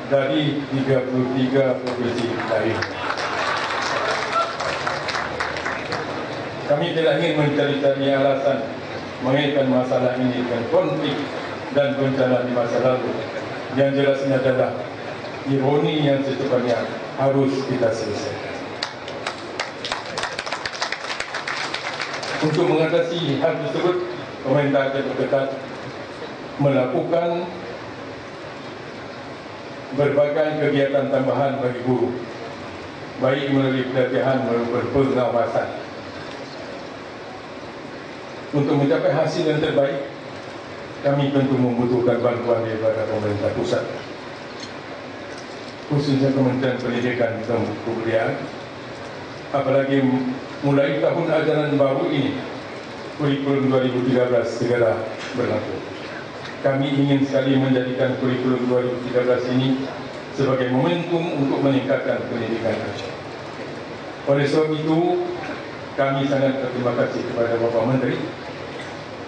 dari 33 provinsi lain. Kami tidak ingin mencari-cari alasan mengaitkan masalah ini dengan konflik dan bencana di masa lalu. Yang jelasnya adalah ironi yang secepatnya harus kita selesaikan. Untuk mengatasi hal tersebut, pemerintah Aceh bertekad melakukan berbagai kegiatan tambahan bagi guru, baik melalui pelatihan maupun pengawasan. Untuk mencapai hasil yang terbaik, kami tentu membutuhkan bantuan daripada pemerintah pusat, khususnya Kementerian Pendidikan dan Kebudayaan. Apalagi mulai tahun ajaran baru ini, kurikulum 2013 segera berlaku. Kami ingin sekali menjadikan kurikulum 2013 ini sebagai momentum untuk meningkatkan pendidikan Aceh. Oleh sebab itu, kami sangat berterima kasih kepada Bapak Menteri,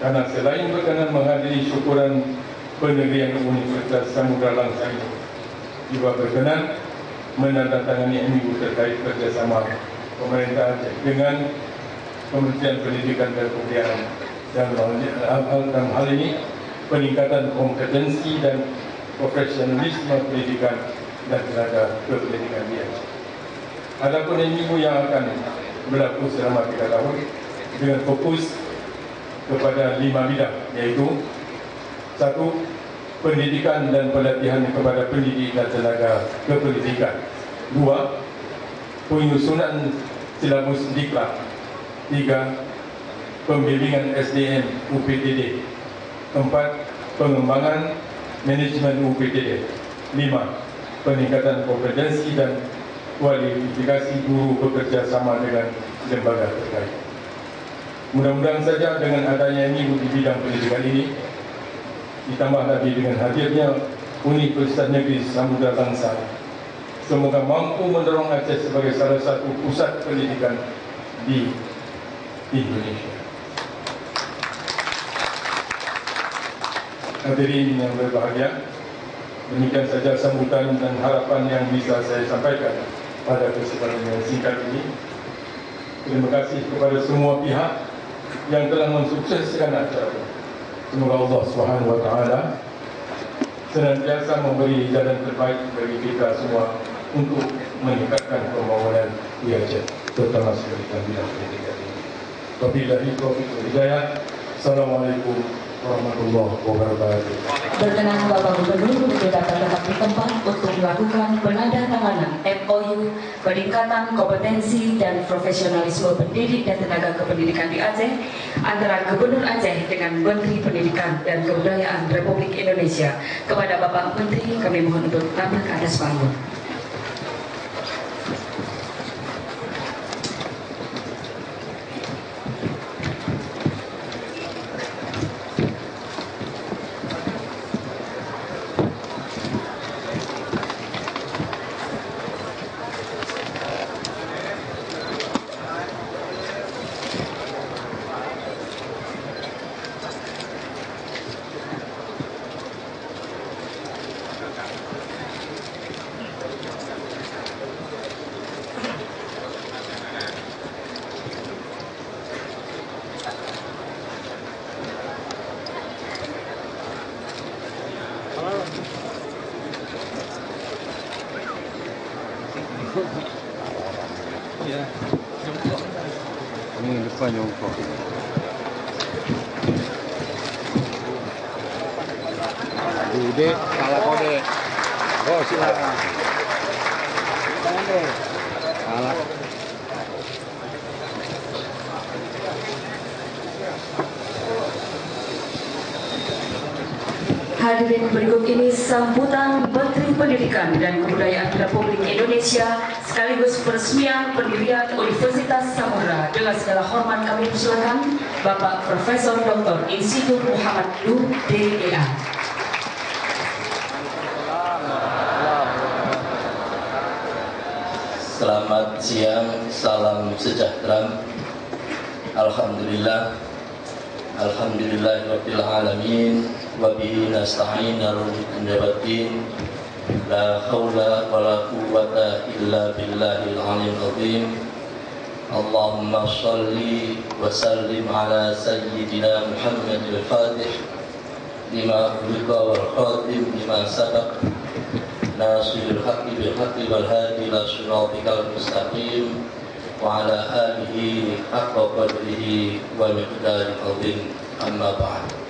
karena selain berkenan menghadiri syukuran penegrian Universitas Samudra Langsa ini, juga berkenan menandatangani MOU terkait kerjasama pemerintah Aceh dengan Kementerian Pendidikan dan Kebudayaan, dan dalam hal ini peningkatan kompetensi dan profesionalisme pendidikan dan tenaga kependidikan di Aceh. Adapun MOU yang akan berlaku selama 3 tahun dengan fokus kepada 5 bidang, yaitu 1. Pendidikan dan pelatihan kepada pendidik dan tenaga kependidikan. 2. Penyusunan silabus diklat. 3. Pembimbingan SDM UPTD. 4. Pengembangan manajemen UPTD. 5. Peningkatan kompetensi dan kualifikasi guru bekerja sama dengan lembaga terkait. Mudah-mudahan saja dengan adanya ini di bidang pendidikan ini, ditambah lagi dengan hadirnya Universitas Negeri Samudra Langsa, semoga mampu mendorong Aceh sebagai salah satu pusat pendidikan di Indonesia. Hadirin yang berbahagia, demikian saja sambutan dan harapan yang bisa saya sampaikan pada kesempatan yang singkat ini. Terima kasih kepada semua pihak yang telah mensukseskan acara. Semoga Allah SWT senantiasa memberi jalan terbaik bagi kita semua untuk meningkatkan pembangunan di Aceh, terutama sekali dalam bidang pendidikan ini. Wabillahi taufiq wal hidayah. Assalamualaikum warahmatullahi wabarakatuh. Berkenan Bapak Gubernur untuk dapat tetap di tempat untuk melakukan penandatanganan MOU peningkatan kompetensi dan profesionalisme pendidik dan tenaga kependidikan di Aceh antara Gubernur Aceh dengan Menteri Pendidikan dan Kebudayaan Republik Indonesia. Kepada Bapak Menteri kami mohon untuk tampil ke atas panggung. Ini depan jongkok. Dek, salah kode. Oh, silakan. Salah. Hadirin, berikut ini sambutan Menteri Pendidikan dan Kebudayaan Republik Indonesia sekaligus peresmian pendirian Universitas Samudra. Dengan segala hormat kami persilakan Bapak Profesor Dr. Insinyur Muhammad Nuh DEA. Selamat siang, salam sejahtera. Alhamdulillah, alhamdulillahirabbil alamin, wa bihi nasta'in ala umuri la haula wala quwwata illa billahil aliyyil azim. Allahumma shalli wa sallim ala sayyidina Muhammadil Fatih lima ughliqa wal khatim lima sabaq nasirul haqqi bil haqqi wal hadi ila siratikal mustaqim wa ala alihi haqqa qadrihi wa miqdaril azim. Amma ba'd.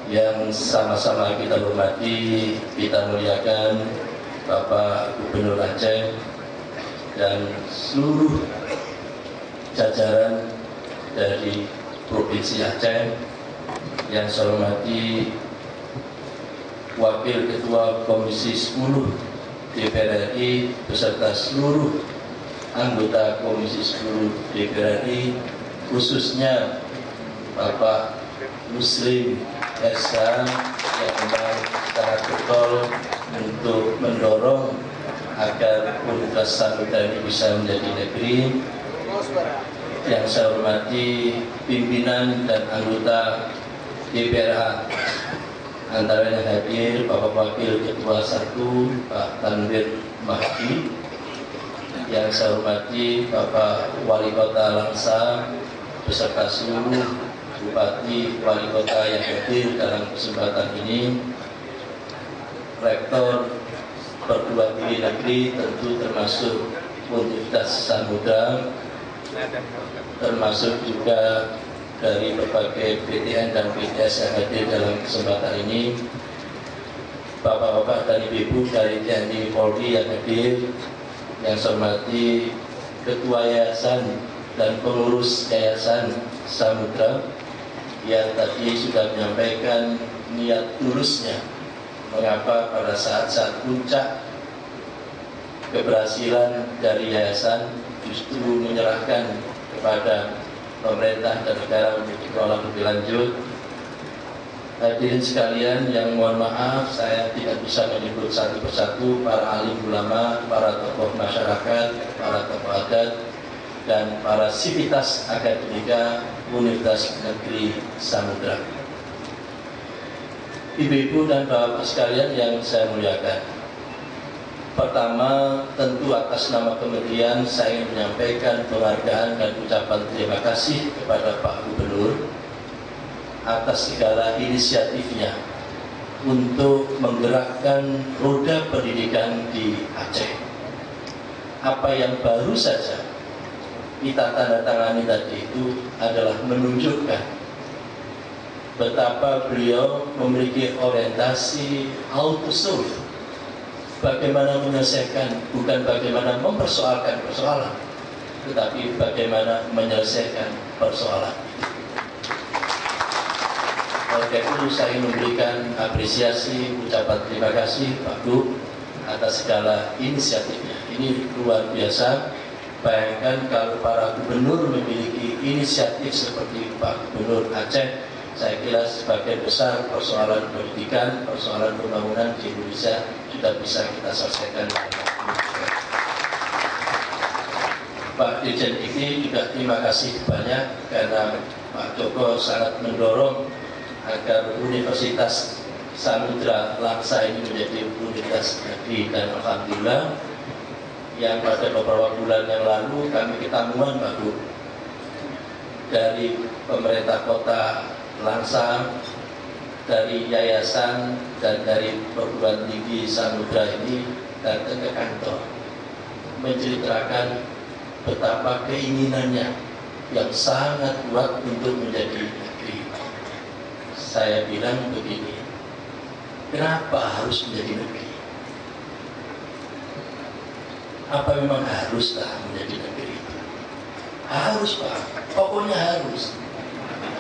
Yang sama-sama kita hormati, kita muliakan Bapak Gubernur Aceh dan seluruh jajaran dari Provinsi Aceh. Yang saya hormati Wakil Ketua Komisi 10 DPR RI beserta seluruh anggota Komisi 10 DPR RI, khususnya Bapak Muslim SK yang memang sangat getol untuk mendorong agar Universitas Samudra ini bisa menjadi negeri. Yang saya hormati pimpinan dan anggota DPRA, antara yang hadir Bapak Wakil Ketua 1 Pak Tanwir Mahdi, yang saya hormati Bapak Wali Kota Langsa beserta seluruh Bupati, Wali Kota yang hadir dalam kesempatan ini, Rektor perguruan tinggi negeri tentu termasuk Universitas Samudra, termasuk juga dari berbagai PTN dan PTS yang hadir dalam kesempatan ini, Bapak-bapak dan Ibu dari TNI Polri yang hadir, yang saya hormati Ketua Yayasan dan pengurus Yayasan Samudra yang tadi sudah menyampaikan niat tulusnya mengapa pada saat-saat puncak keberhasilan dari yayasan justru menyerahkan kepada pemerintah dan negara untuk dikelola lebih lanjut. Hadirin sekalian yang mohon maaf saya tidak bisa menyebut satu persatu para alim ulama, para tokoh masyarakat, para tokoh adat, dan para sivitas akademika Universitas Negeri Samudra. Ibu-ibu dan bapak sekalian yang saya muliakan, pertama tentu atas nama kementerian saya ingin menyampaikan penghargaan dan ucapan terima kasih kepada Pak Gubernur atas segala inisiatifnya untuk menggerakkan roda pendidikan di Aceh. Apa yang baru saja kita tanda tangani tadi itu adalah menunjukkan betapa beliau memiliki orientasi how to solve, bagaimana menyelesaikan, bukan bagaimana mempersoalkan persoalan, tetapi bagaimana menyelesaikan persoalan. Oleh itu saya memberikan apresiasi, ucapan terima kasih Pak Gub atas segala inisiatifnya. Ini luar biasa. Bayangkan kalau para gubernur memiliki inisiatif seperti Pak Gubernur Aceh, saya kira sebagian besar persoalan pendidikan, persoalan pembangunan di Indonesia sudah bisa kita selesaikan. Pak Dirjen Dikti juga terima kasih banyak karena Pak Joko sangat mendorong agar Universitas Samudra Langsa ini menjadi universitas negeri, dan alhamdulillah yang pada beberapa bulan yang lalu kami ketemuan Pak Gub dari pemerintah kota Langsa, dari yayasan dan dari perguruan tinggi Samudra ini datang ke kantor menceritakan betapa keinginannya yang sangat kuat untuk menjadi negeri. Saya bilang begini, kenapa harus menjadi negeri? Apa memang haruslah menjadi negeri itu? Harus Pak, pokoknya harus.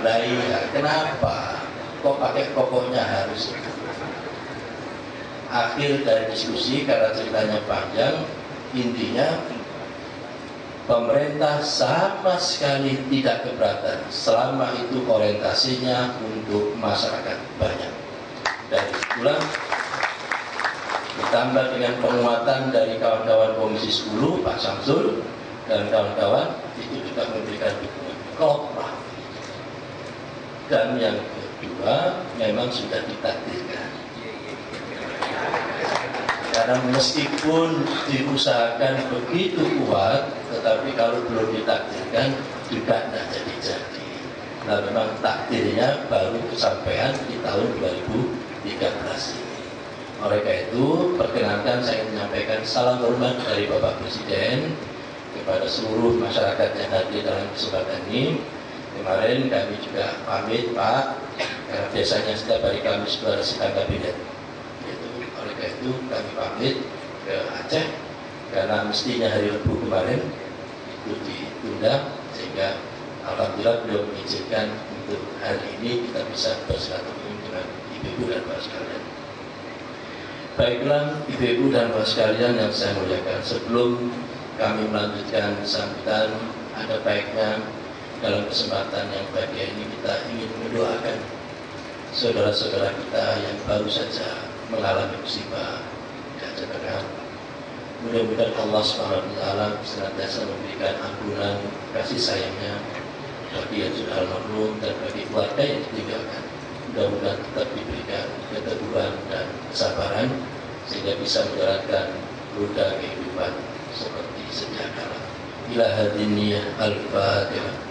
Lah iya, kenapa kok pakai pokoknya harus? Akhir dari diskusi, karena ceritanya panjang, intinya pemerintah sama sekali tidak keberatan selama itu orientasinya untuk masyarakat banyak. Dari itulah ditambah dengan penguatan dari kawan-kawan Komisi 10, Pak Samsul dan kawan-kawan, itu juga memberikan dukungan kooperatif. Dan yang kedua, memang sudah ditakdirkan. Karena meskipun diusahakan begitu kuat, tetapi kalau belum ditakdirkan juga tidak jadi-jadi. Nah, memang takdirnya baru kesampaian di tahun 2013 ini. Oleh karena itu, perkenankan saya menyampaikan salam hormat dari Bapak Presiden kepada seluruh masyarakat yang hadir dalam kesempatan ini. Kemarin kami juga pamit Pak, karena biasanya setiap hari Kamis itu ada sidang kabinet. Oleh karena itu kami pamit ke Aceh, karena mestinya hari Rabu kemarin itu ditunda, sehingga alhamdulillah beliau mengizinkan untuk hari ini kita bisa bersilaturahmi dengan Ibu dan Bapak sekalian. Baiklah Ibu dan Bapak sekalian yang saya muliakan, sebelum kami melanjutkan sambutan, ada baiknya dalam kesempatan yang bahagia ini kita ingin mendoakan saudara-saudara kita yang baru saja mengalami musibah di Aceh Tengah. Mudah-mudahan Allah SWT senantiasa memberikan ampunan kasih sayangnya bagi yang sudah almarhum dan bagi keluarga yang ditinggalkan. Mudah-mudahan tetap diberikan keteguhan dan kesabaran sehingga bisa menjalankan roda kehidupan seperti sedia kala. Ila hadiniyah al-Fatihah.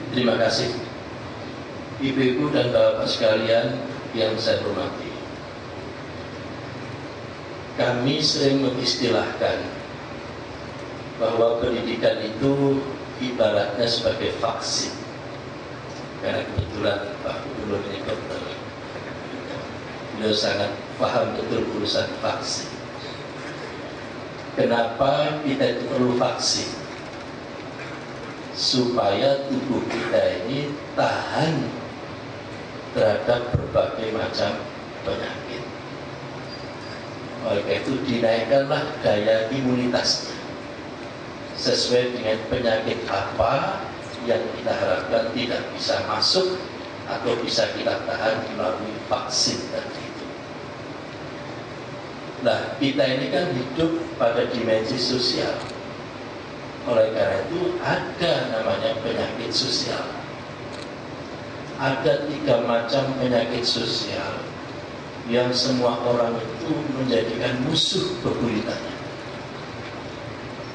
Terima kasih Ibu-ibu dan Bapak sekalian yang saya hormati. Kami sering mengistilahkan bahwa pendidikan itu ibaratnya sebagai vaksin. Karena kebetulan Pak Gubernur ini dokter, beliau sangat paham betul urusan vaksin. Kenapa kita itu perlu vaksin? Supaya tubuh kita ini tahan terhadap berbagai macam penyakit. Oleh karena itu dinaikkanlah daya imunitasnya sesuai dengan penyakit apa yang kita harapkan tidak bisa masuk atau bisa kita tahan melalui vaksin tadi itu. Nah, kita ini kan hidup pada dimensi sosial. Oleh karena itu ada namanya penyakit sosial. Ada 3 macam penyakit sosial yang semua orang itu menjadikan musuh bebuyutannya.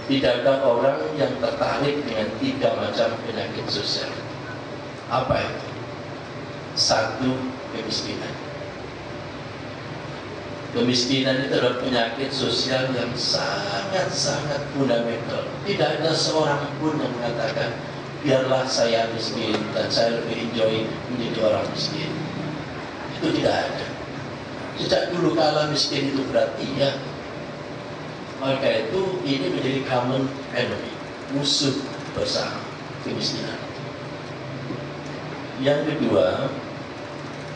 Tidak ada orang yang tertarik dengan 3 macam penyakit sosial. Apa itu? 1, kemiskinan. Kemiskinan itu adalah penyakit sosial yang sangat-sangat fundamental. Tidak ada seorang pun yang mengatakan, biarlah saya miskin dan saya lebih enjoy menjadi orang miskin. Itu tidak ada. Sejak dulu kala miskin itu berarti ya. Maka itu ini menjadi common enemy, musuh bersama kemiskinan. Yang kedua,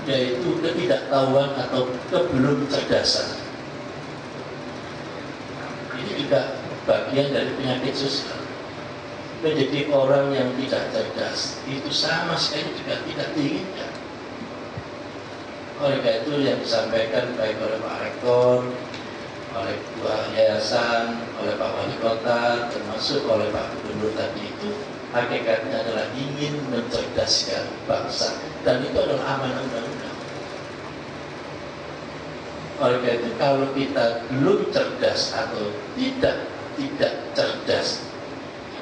yaitu ketidaktahuan atau kebelum cerdasan. Ini juga bagian dari penyakit sosial. Menjadi orang yang tidak cerdas itu sama sekali juga tidak diinginkan. Oleh karena itu yang disampaikan baik oleh Pak Rektor, oleh Ketua Yayasan, oleh Pak Wali Kota, termasuk oleh Pak Gubernur tadi itu hakikatnya adalah ingin mencerdaskan bangsa, dan itu adalah amanah undang-undang. Oleh karena itu kalau kita belum cerdas atau tidak cerdas,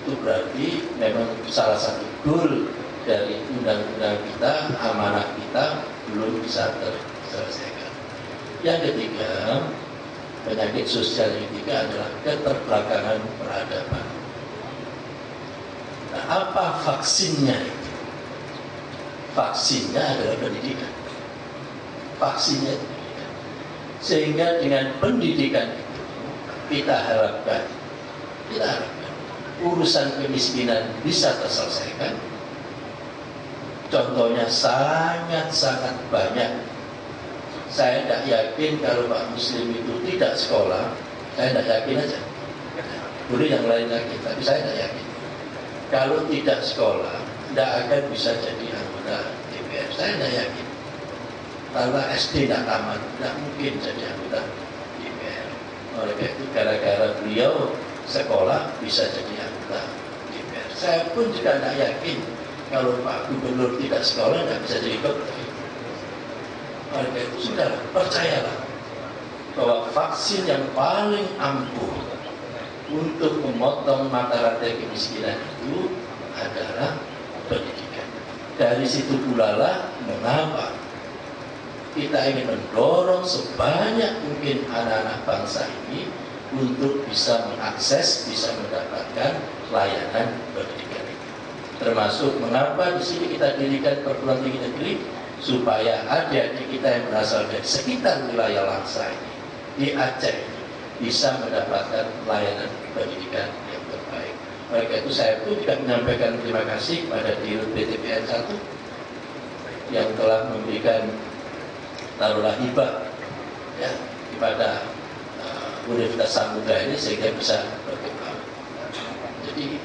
itu berarti memang salah satu goal dari undang-undang kita, amanah kita belum bisa terselesaikan. Yang ketiga, penyakit sosial yang ketiga adalah keterbelakangan peradaban. Nah, apa vaksinnya itu? Vaksinnya adalah pendidikan. Vaksinnya itu pendidikan. Sehingga dengan pendidikan itu kita harapkan urusan kemiskinan bisa terselesaikan. Contohnya sangat-sangat banyak. Saya tidak yakin kalau Pak Muslim itu tidak sekolah, saya tidak yakin aja. Boleh yang lain yakin, tapi saya tidak yakin. Kalau tidak sekolah, tidak akan bisa jadi anggota DPR. Saya tidak yakin. Kalau SD tidak tamat, tidak mungkin jadi anggota DPR. Oleh karena itu, gara-gara beliau sekolah bisa jadi anggota DPR. Saya pun juga tidak yakin kalau Pak Gubernur tidak sekolah, tidak bisa jadi dokter. Oleh karena itu, saudara, percayalah bahwa vaksin yang paling ampuh untuk memotong mata rantai kemiskinan itu adalah pendidikan. Dari situ pula lah mengapa kita ingin mendorong sebanyak mungkin anak-anak bangsa ini untuk bisa mengakses, bisa mendapatkan layanan pendidikan itu. Termasuk mengapa di sini kita dirikan perguruan tinggi negeri, supaya adik-adik kita yang berasal dari sekitar wilayah Langsa ini di Aceh bisa mendapatkan layanan pendidikan yang terbaik. Oleh karena itu saya pun juga menyampaikan terima kasih kepada Dirut BTPN 1 yang telah memberikan taruhlah hibah ya, kepada Universitas Samudra ini sehingga bisa berkembang. Jadi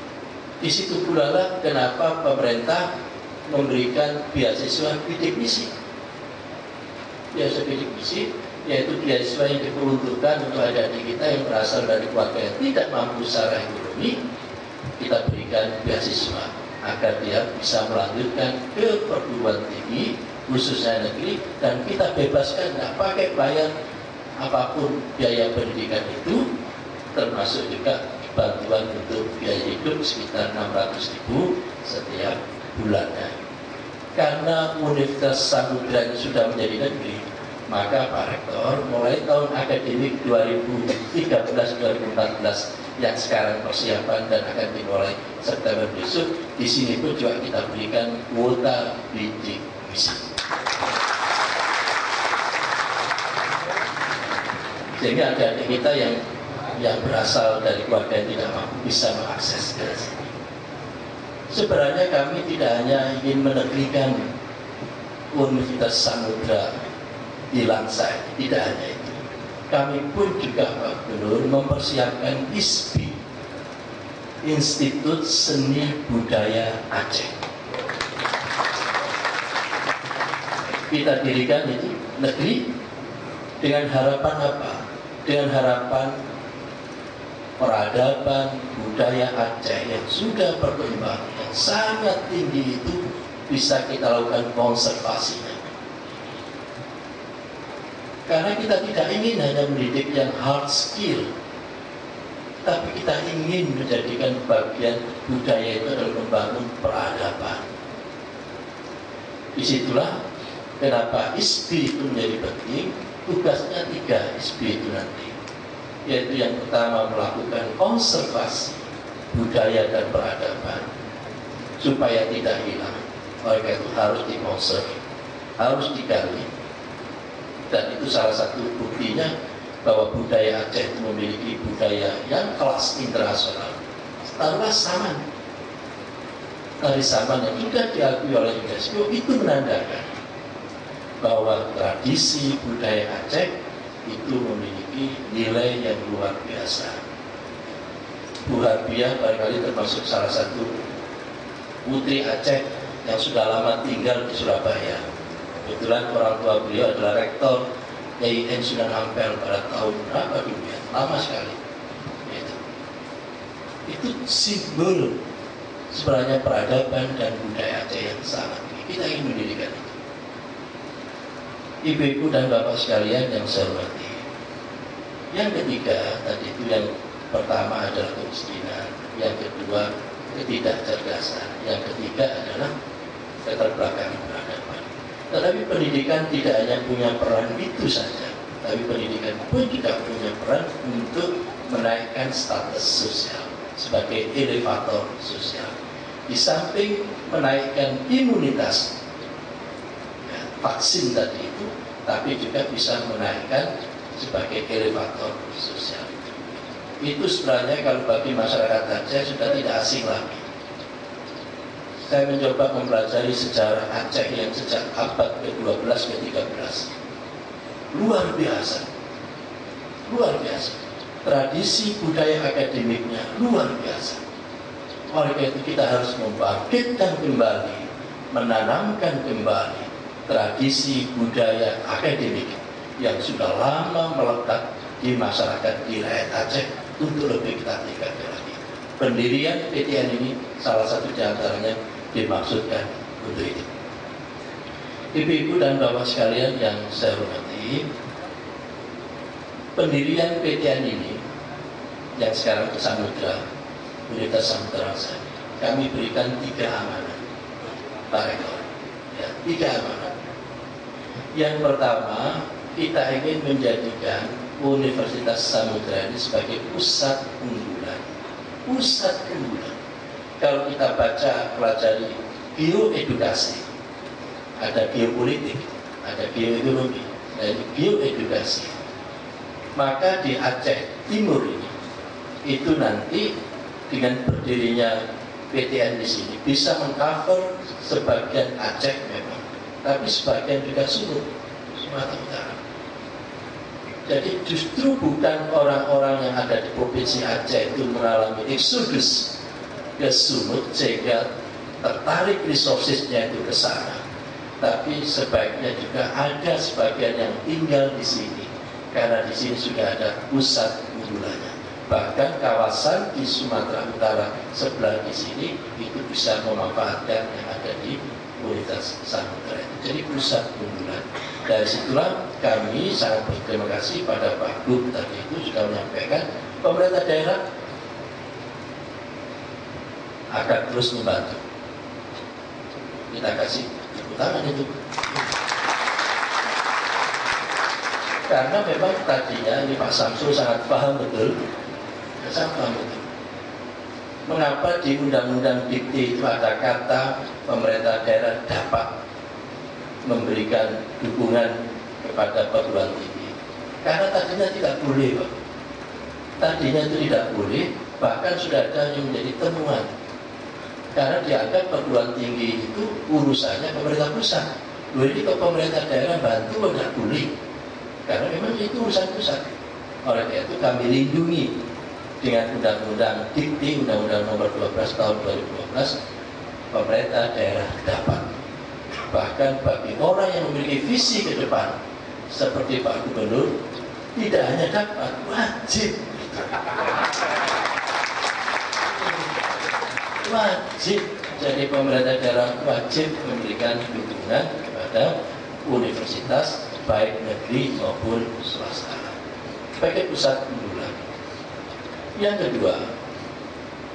di situ pula lah kenapa pemerintah memberikan beasiswa bidik misi. Beasiswa bidik misi yaitu beasiswa yang diperuntukkan untuk adik-adik kita yang berasal dari keluarga yang tidak mampu secara ekonomi. Kita berikan beasiswa agar dia bisa melanjutkan ke perguruan tinggi khususnya negeri, dan kita bebaskan, tidak pakai bayar apapun biaya pendidikan itu, termasuk juga bantuan untuk biaya hidup sekitar 600.000 setiap bulannya. Karena Universitas Samudra ini sudah menjadi negeri, maka Pak Rektor mulai tahun akademik 2013-2014 yang sekarang persiapan dan akan dimulai September besok, di sini pun juga kita berikan kuota bidik misi. Sehingga adik-adik kita yang berasal dari keluarga yang tidak mampu bisa mengakses ke sini. Sebenarnya kami tidak hanya ingin menegrikan Universitas Samudra di Langsa, tidak hanya itu. Kami pun juga Pak Gubernur mempersiapkan ISBI, Institut Seni Budaya Aceh. Kita dirikan itu negeri dengan harapan apa? Dengan harapan peradaban budaya Aceh yang sudah berkembang yang sangat tinggi itu bisa kita lakukan konservasinya. Karena kita tidak ingin hanya mendidik yang hard skill, tapi kita ingin menjadikan bagian budaya itu adalah membangun peradaban. Disitulah kenapa ISBI itu menjadi penting, tugasnya 3 SB itu nanti, yaitu yang pertama melakukan konservasi budaya dan peradaban supaya tidak hilang. Oleh itu harus dikonserv, harus digali, dan itu salah satu buktinya bahwa budaya Aceh itu memiliki budaya yang kelas internasional. Taruhlah Saman, tari Saman yang sudah diakui oleh UNESCO, itu menandakan bahwa tradisi budaya Aceh itu memiliki nilai yang luar biasa. Bu Harbiah barangkali termasuk salah satu putri Aceh yang sudah lama tinggal di Surabaya. Kebetulan orang tua beliau adalah rektor IAIN Sunan Ampel pada tahun berapa dulu ya? Lama sekali. Itu simbol sebenarnya peradaban dan budaya Aceh yang sangat tinggi. Kita ingin mendirikan itu. Ibu-ibu dan bapak sekalian yang saya hormati. Yang ketiga tadi itu, yang pertama adalah kemiskinan, yang kedua ketidakcerdasan, yang ketiga adalah keterbelakangan peradaban. Tetapi pendidikan tidak hanya punya peran itu saja, tapi pendidikan pun juga punya peran untuk menaikkan status sosial sebagai elevator sosial. Di samping menaikkan imunitas, ya, vaksin tadi itu, tapi juga bisa menaikkan sebagai elevator sosial. Itu sebenarnya kalau bagi masyarakat Aceh sudah tidak asing lagi. Saya mencoba mempelajari sejarah Aceh yang sejak abad ke-12 ke-13. Luar biasa. Luar biasa. Tradisi budaya akademiknya luar biasa. Oleh itu kita harus membangkitkan kembali, menanamkan kembali tradisi budaya akademik yang sudah lama melekat di masyarakat di rakyat Aceh untuk lebih kita tingkatkan lagi. Pendirian PTN ini salah satu di antaranya dimaksudkan untuk itu. Ibu-ibu dan bapak sekalian yang saya hormati, pendirian PTN ini yang sekarang ke Samudra, Universitas Samudra Rasani, kami berikan 3 amanah, Pak Rektor. Ya, 3 amanah. Yang pertama, kita ingin menjadikan Universitas Samudra ini sebagai pusat unggulan. Pusat unggulan. Kalau kita baca, pelajari bioedukasi, ada geopolitik, ada geoekonomi, ada bioedukasi. Maka di Aceh Timur ini, itu nanti dengan berdirinya PTN di sini bisa mengcover sebagian Aceh memang, tapi sebagian juga Sumut, Sumatera Utara. Jadi justru bukan orang-orang yang ada di provinsi Aceh itu mengalami eksodus ke Sumut sehingga tertarik resourcesnya itu ke sana, tapi sebaiknya juga ada sebagian yang tinggal di sini karena di sini sudah ada pusat unggulannya. Bahkan kawasan di Sumatera Utara sebelah di sini itu bisa memanfaatkan yang ada di Universitas Samudra. Jadi pusat unggulan. Dari situlah kami sangat berterima kasih pada Pak Gub tadi itu sudah menyampaikan pemerintah daerah akan terus membantu. Kita kasih tepuk tangan itu. Karena memang tadinya ini Pak Samsul sangat paham betul. Sangat paham betul. Mengapa di Undang-Undang Dikti itu ada kata pemerintah daerah dapat memberikan dukungan kepada perguruan tinggi? Karena tadinya tidak boleh, Pak. Tadinya itu tidak boleh, bahkan sudah ada yang menjadi temuan. Karena dianggap perguruan tinggi itu urusannya pemerintah pusat. Loh, ini ke pemerintah daerah bantu tidak boleh. Karena memang itu urusan pusat. Oleh itu kami lindungi dengan Undang-Undang Dikti, Undang-Undang Nomor 12 Tahun 2012, pemerintah daerah dapat. Bahkan bagi orang yang memiliki visi ke depan, seperti Pak Gubernur, tidak hanya dapat, wajib. Wajib. Jadi pemerintah daerah wajib memberikan dukungan kepada universitas baik negeri maupun swasta sebagai pusat unggulan. Yang kedua,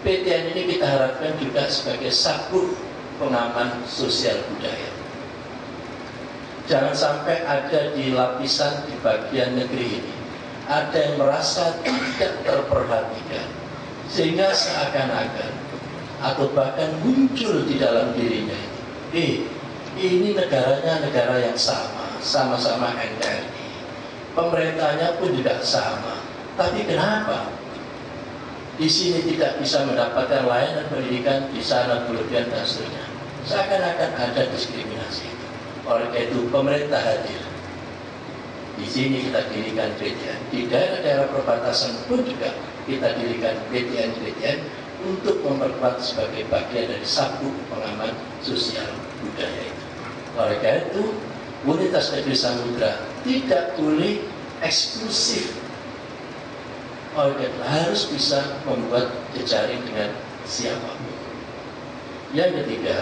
PTN ini kita harapkan juga sebagai sabuk pengaman sosial budaya. Jangan sampai ada di lapisan di bagian negeri ini ada yang merasa tidak terperhatikan, sehingga seakan-akan atau bahkan muncul di dalam dirinya ini negaranya negara yang sama-sama NKRI, pemerintahnya pun juga sama, tapi kenapa di sini tidak bisa mendapatkan layanan pendidikan, di sana kelebihan dan seterusnya? Seakan-akan ada diskriminasi. Oleh itu pemerintah hadir. Di sini kita dirikan PTN. Di daerah-daerah perbatasan pun juga kita dirikan PTN untuk memperkuat sebagai bagian dari sabuk pengaman sosial budaya itu. Oleh itu, Universitas Negeri Samudra tidak boleh eksklusif. Oleh itu, harus bisa membuat jejaring dengan siapapun. Yang ketiga,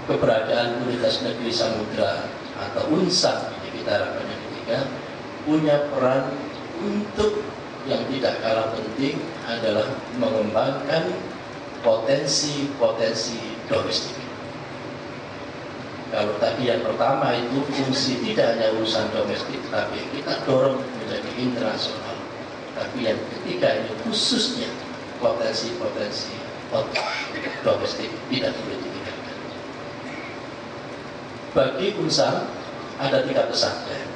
keberadaan Universitas Negeri Samudra atau UNSAM ini kita harapkan yang ketiga punya peran untuk yang tidak kalah penting adalah mengembangkan potensi domestik. Kalau tadi yang pertama itu fungsi tidak hanya urusan domestik, tapi kita dorong menjadi internasional. Tapi yang ketiga ini khususnya potensi domestik tidak boleh ditinggalkan. Bagi UNSAM ada 3 pesantren,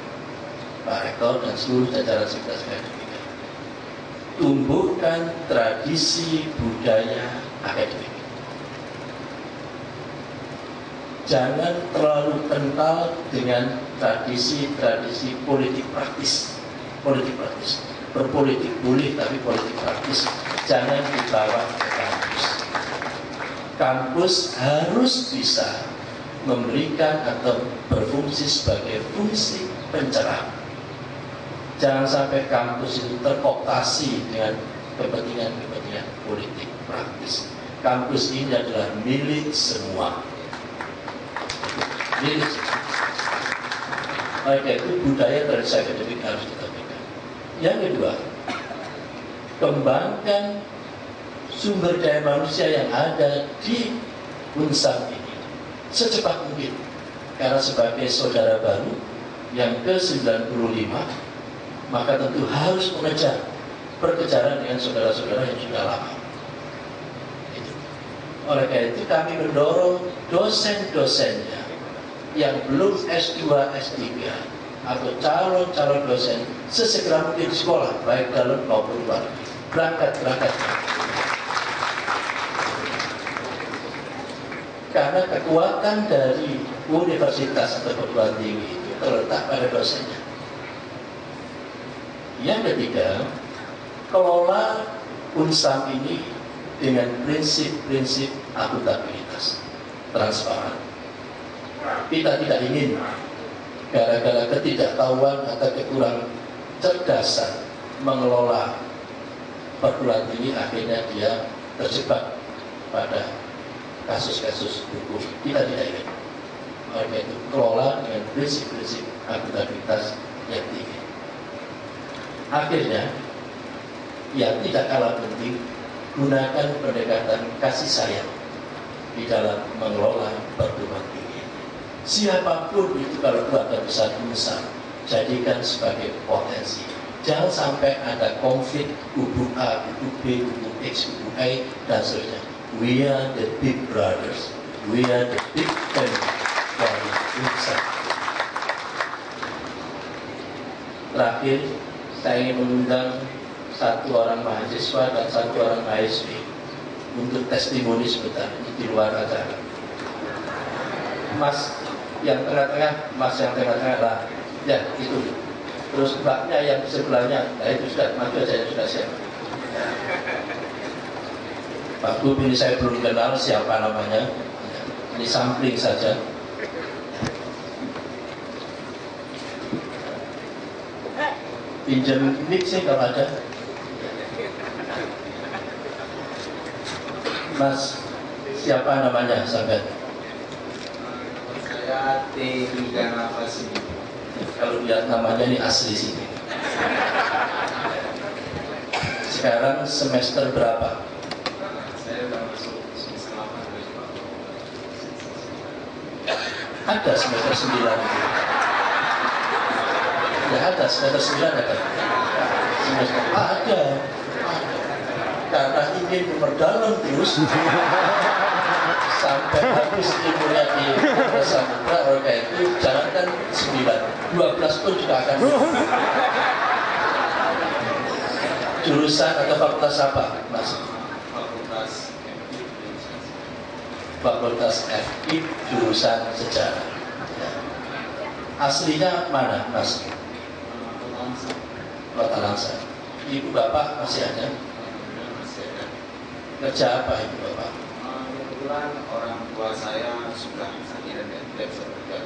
Pak Rektor dan seluruh jajaran Sivitas Akademika. Tumbuhkan tradisi budaya akademik. Jangan terlalu kental dengan tradisi politik praktis. Berpolitik boleh, tapi politik praktis jangan dibawa ke kampus. Kampus harus bisa memberikan atau berfungsi sebagai fungsi pencerah. Jangan sampai kampus itu terkooptasi dengan kepentingan politik praktis. Kampus ini adalah milik semua. Oleh itu budaya tradisi akademik harus kita pegang. Yang kedua, kembangkan sumber daya manusia yang ada di UNSAM ini secepat mungkin. Karena sebagai saudara baru yang ke-95, maka tentu harus mengejar perkejaran dengan saudara-saudara yang sudah lama. Oleh karena itu kami mendorong dosen-dosennya yang belum S2, S3 atau calon-calon dosen sesegera mungkin di sekolah, baik dalam maupun luar. Berangkat. Karena kekuatan dari universitas atau perguruan tinggi itu terletak pada dosennya. Yang ketiga, kelola UNSAM ini dengan prinsip-prinsip akuntabilitas, transparan. Kita tidak ingin gara-gara ketidaktahuan atau kekurang cerdasan mengelola perguruan tinggi akhirnya dia terjebak pada kasus-kasus hukum. Kita tidak ingin. Oleh itu kelola dengan prinsip-prinsip akuntabilitas yang tinggi. Akhirnya yang tidak kalah penting, gunakan pendekatan kasih sayang di dalam mengelola perguruan tinggi. Siapapun itu kalau keluarga besar UNSAM, jadikan sebagai potensi. Jangan sampai ada konflik kubu A, kubu B, kubu X, kubu Y, dan seterusnya. We are the big brothers. We are the big family dari UNSAM. Terakhir, saya ingin mengundang 1 orang mahasiswa dan 1 orang mahasiswi untuk testimoni sebentar di luar acara. Mas yang tengah-tengah, Mas yang tengah-tengah lah, ya itu. Terus mbaknya yang sebelahnya, nah itu sudah maju aja, sudah siap. Pak Gub ini saya belum kenal siapa namanya, ini sampling saja. Pinjam mic sih kalau ada. Mas, siapa namanya sampai? Saya T3 Nafasi. Kalau lihat namanya ini asli sini. Sekarang semester berapa? Saya sudah masuk semester 8. Ada semester 9 itu. Ya ada semester 9 ada. Semester ada. Karena ingin memperdalam terus sampai habis ilmunya di Samudra, oleh itu jalankan 9, 12 pun juga akan. Jurusan atau fakultas apa, Mas? Fakultas FI, jurusan sejarah. Ya. Aslinya mana, Mas? Kota Langsa. Ibu bapak masih ada? Kerja apa ibu bapak? Kebetulan orang tua saya sudah sakit dan tidak bisa bekerja.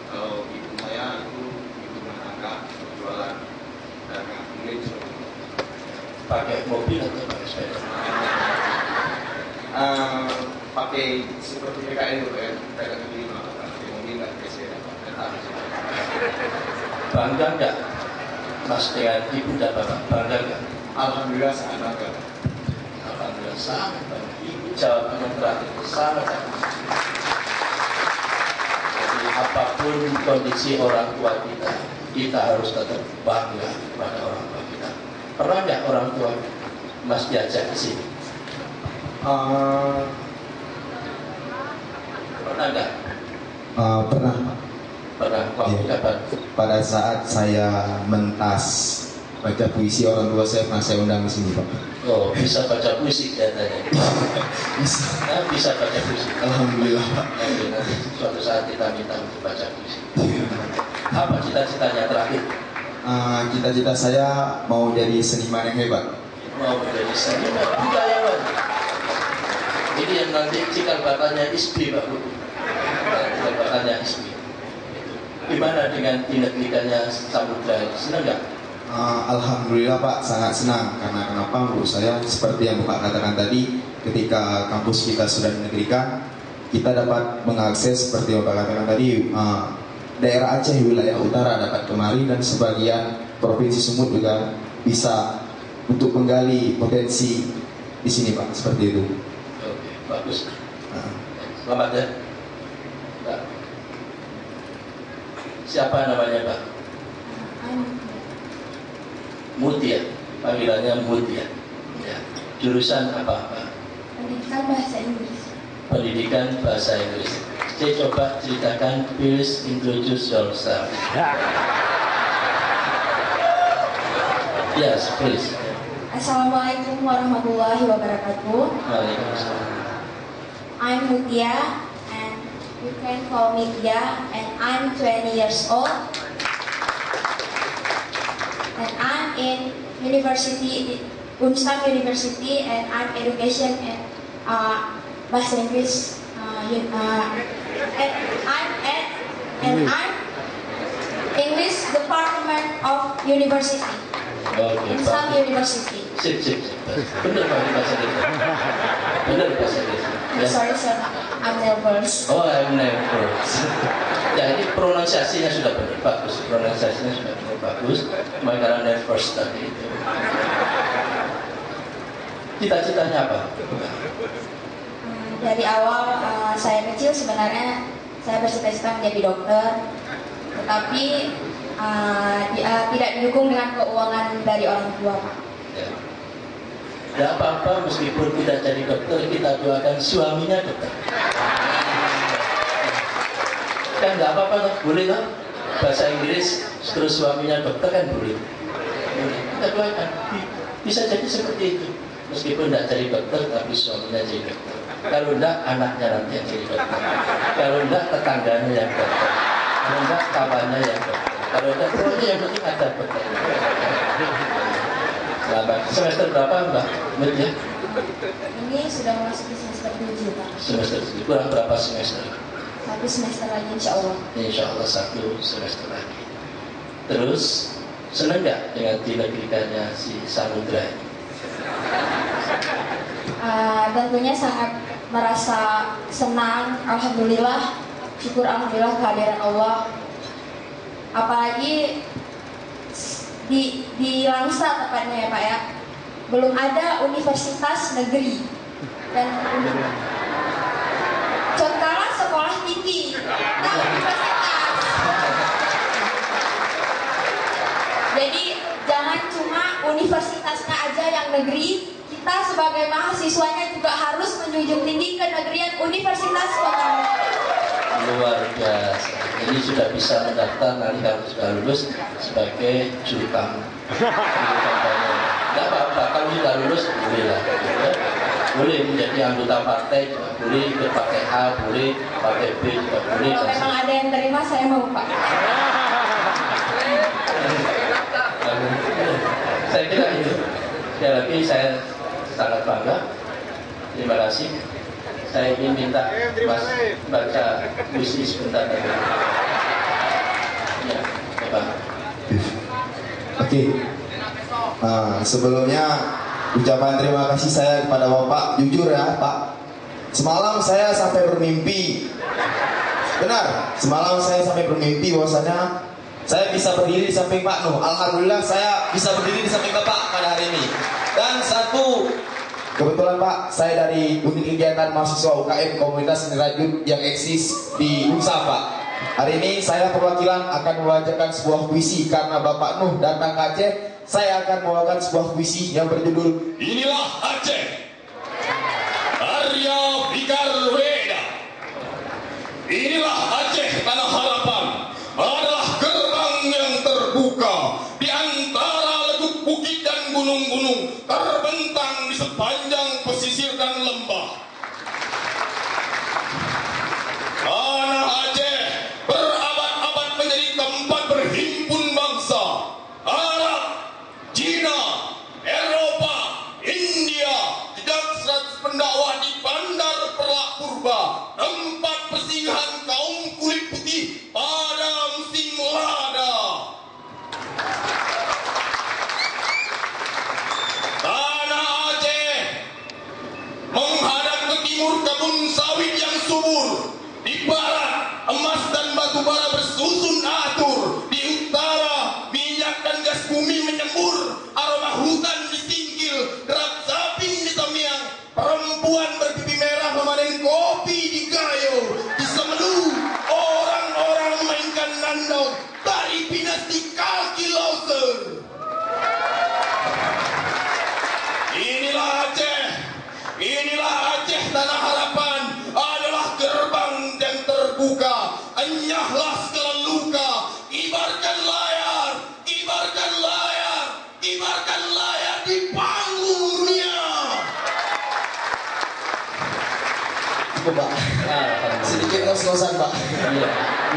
Kalau ibu saya itu ibu rumah tangga, jualan dagang kulit. Pakai mobil atau pakai sepeda? Pakai seperti PKN itu ya, dagang kulit, pakai mobil dan pakai sepeda. Bangga nggak, Mas, dengan ibu dan bapak? Bangga nggak? Alhamdulillah sangat bangga. Alhamdulillah sangat bangga. Ibu jawaban yang terakhir sangat bangga. Jadi apapun kondisi orang tua kita, kita harus tetap bangga pada orang tua kita. Pernah nggak orang tua Mas diajak ke sini? Pernah nggak? Pernah. Pernah. Waktu Ya. kapan? Pada saat saya mentas baca puisi, orang tua saya pernah saya undang ke sini, Pak. Oh, bisa baca puisi katanya. Bisa. Nah, bisa baca puisi. Alhamdulillah, Pak. Nanti suatu saat kita minta untuk baca puisi. Apa cita-citanya terakhir? Cita-cita saya mau jadi seniman yang hebat. Mau menjadi seniman budayawan. Ini yang nanti cikal bakalnya ISBI, Pak Bu. Cikal bakalnya ISBI. Gimana dengan tindak-tindaknya Samudra? Senang nggak? Alhamdulillah, Pak, sangat senang. Karena kenapa? Menurut saya seperti yang Bapak katakan tadi, ketika kampus kita sudah dinegerikan, kita dapat mengakses seperti yang Bapak katakan tadi, daerah Aceh wilayah utara dapat kemari, dan sebagian provinsi Sumut juga bisa untuk menggali potensi di sini, Pak, seperti itu. Oke, bagus. Selamat ya, Pak. Siapa namanya, Pak? Mutia, panggilannya Mutia. Ya. Jurusan apa, Pak? Pendidikan Bahasa Inggris. Pendidikan Bahasa Inggris. Saya coba ceritakan, please introduce yourself. Yes, please. Assalamualaikum warahmatullahi wabarakatuh. Waalaikumsalam. I'm Mutia, and you can call me Tia, and I'm 20 years old. And I'm in university, Unsam University, and I'm education and Bahasa Inggris. And I'm English Department of University. Oke, Unsam Pak. University. Sip. Benar Pak bahasa Inggris. Benar bahasa Inggris. Ya. Sorry, sir, I'm nervous. Oh, I'm nervous. Ya, ini pronunciasinya sudah benar, bagus. Pronunciasinya sudah benar, bagus. Makanya nervous tadi itu. Cita-citanya apa? Dari awal saya kecil sebenarnya saya bercita-cita menjadi dokter, tetapi tidak didukung dengan keuangan dari orang tua. Ya. Tidak apa-apa, meskipun tidak jadi dokter, kita doakan suaminya dokter. Kan nggak apa-apa, toh? Boleh kan? Bahasa Inggris terus suaminya dokter kan boleh. Kita doakan. Bisa jadi seperti itu. Meskipun tidak jadi dokter, tapi suaminya jadi dokter. Kalau tidak, anaknya nanti yang jadi dokter. Kalau tidak, tetangganya yang dokter. Kalau tidak, kawannya yang dokter. Kalau tidak, pokoknya yang penting ada dokter. Selamat. Semester berapa, Mbak? Ya? Ini sudah memasuki semester 7, Pak. Semester 7. Kurang berapa semester? 1 semester lagi, insya Allah. Insya Allah 1 semester lagi. Terus, senang nggak dengan dinegerikannya si Samudra ini? Tentunya sangat merasa senang, alhamdulillah, syukur alhamdulillah kehadiran Allah. Apalagi di Langsa tepatnya ya Pak ya, belum ada universitas negeri, dan contohnya sekolah tinggi, bukan universitas. Jadi jangan cuma universitasnya aja yang negeri, kita sebagai mahasiswanya juga harus menjunjung tinggi kenegerian Universitas Kota. Luar biasa. Jadi sudah bisa mendaftar nanti kalau sudah lulus sebagai juru kampanye. Tidak apa-apa, kalau sudah lulus boleh lah. Ya. Boleh menjadi anggota partai, boleh ikut partai A, boleh partai B, juga boleh. Kalau memang ada yang terima, saya mau Pak. Saya kira itu. Sekali lagi saya sangat bangga. Terima kasih. Saya ingin minta Mas baca puisi sebentar. Ya, Pak. Oke. Sebelumnya ucapan terima kasih saya kepada Bapak. Jujur ya Pak, semalam saya sampai bermimpi. Benar, semalam saya sampai bermimpi bahwasanya saya bisa berdiri di samping Pak Nuh. Alhamdulillah saya bisa berdiri di samping Bapak pada hari ini. Dan satu, kebetulan Pak, saya dari unit kegiatan mahasiswa UKM Komunitas Seni Rajut yang eksis di UNSA Pak. Hari ini saya perwakilan akan membacakan sebuah puisi karena Bapak Nuh datang ke Aceh. Saya akan membawakan sebuah puisi yang berjudul Inilah Aceh, Arya Vikarweda. Inilah Aceh tanah harapan, adalah gerbang yang terbuka di antara leguk bukit dan gunung-gunung terbentang di sepanjang pesisir dan lembah. Tanah Aceh berabad-abad menjadi tempat berhimpun bangsa Arab, Cina, Eropa, India, sejak 100 pendakwah di Bandar Perak Purba, tempat persinggahan kaum kulit putih pada musim lada. Tanah Aceh menghadap ke timur kebun sawit yang subur, di barat emas dan batu bara bersusun atur, di utara minyak dan gas bumi menyembur, aroma hutan disingkil, derap sapin di tamiang, perempuan berpipi merah memanen kopi di gayo, di Semelu orang-orang memainkan nandong, tari pinasti kaki loser. Inilah Aceh, inilah Aceh tanah harapan, adalah gerbang yang terbuka, enyahlah segala luka, kibarkan layar, kibarkan layar, kibarkan layar di panggung dunia. Cukup Pak, sedikit ngos-ngosan Pak. Iya,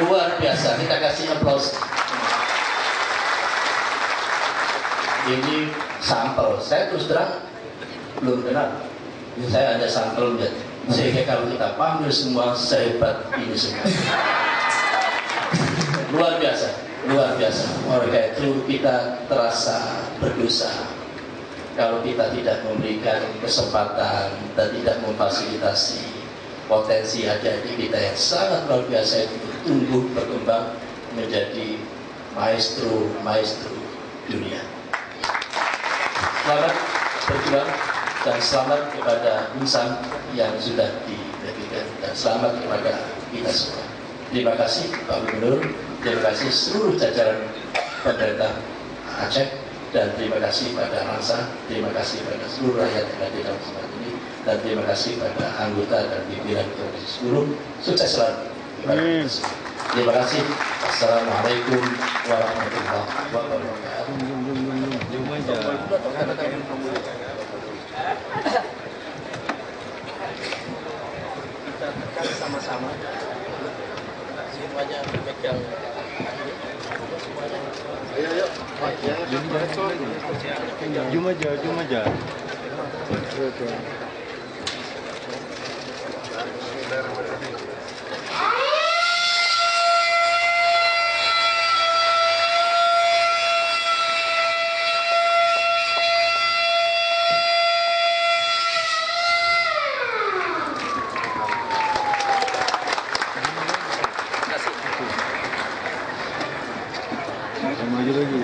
luar biasa. Kita kasih aplaus. Ini sampel. Saya terus terang belum kenal. Saya ada sampelnya. Sehingga kalau kita panggil semua sehebat ini semua. Luar biasa, luar biasa. Oleh itu kita terasa berdosa kalau kita tidak memberikan kesempatan dan tidak memfasilitasi potensi adik-adik kita yang sangat luar biasa itu tumbuh berkembang menjadi maestro dunia. Selamat berjuang dan selamat kepada insan yang sudah diberikan dan selamat kepada kita semua. Terima kasih Pak Gubernur, terima kasih seluruh jajaran pemerintah Aceh, dan terima kasih pada Rasa, terima kasih pada seluruh rakyat yang ada dalam kesempatan ini, dan terima kasih pada anggota dan pimpinan komisi seluruh. Sukses selalu kepada kita semua. Terima kasih. Assalamualaikum warahmatullahi wabarakatuh. Kita tekan sama-sama. Semuanya pegang. Ayo. Jom aja. Maju lagi.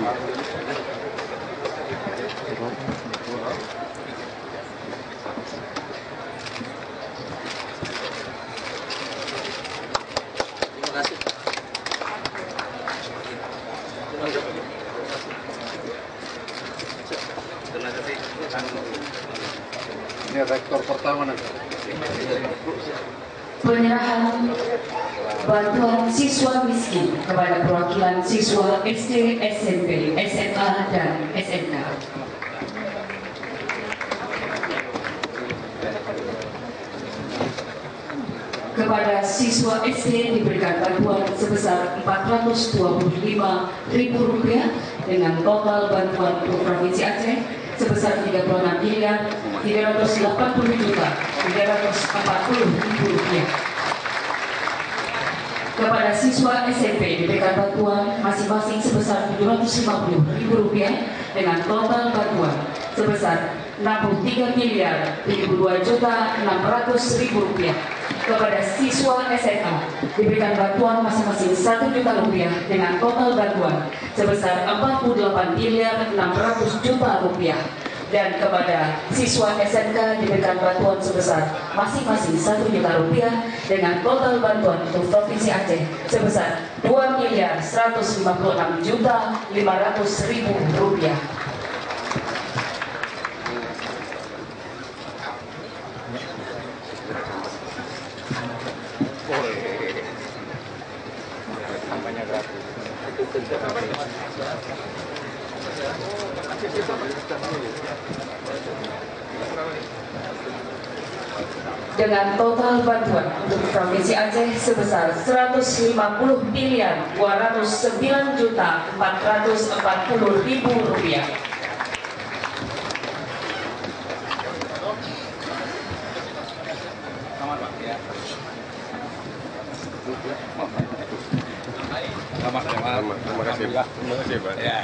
Ini rektor pertama nanti. Penyerahan bantuan siswa miskin kepada perwakilan siswa SD, SMP, SMA, dan SMK. Kepada siswa SD diberikan bantuan sebesar Rp425.000 dengan total bantuan untuk Provinsi Aceh sebesar Rp36.380.340.000. Kepada siswa SMP diberikan bantuan masing-masing sebesar Rp750.000 dengan total bantuan sebesar Rp63.002.600.000. Kepada siswa SMA diberikan bantuan masing-masing Rp1 juta dengan total bantuan sebesar Rp48.600.000. Dan kepada siswa SMK diberikan bantuan sebesar masing-masing Rp1 juta dengan total bantuan untuk Provinsi Aceh sebesar Rp2.156.500.000. Dengan total bantuan untuk Provinsi Aceh sebesar Rp150.209.440.000. Terima kasih Pak. Ya.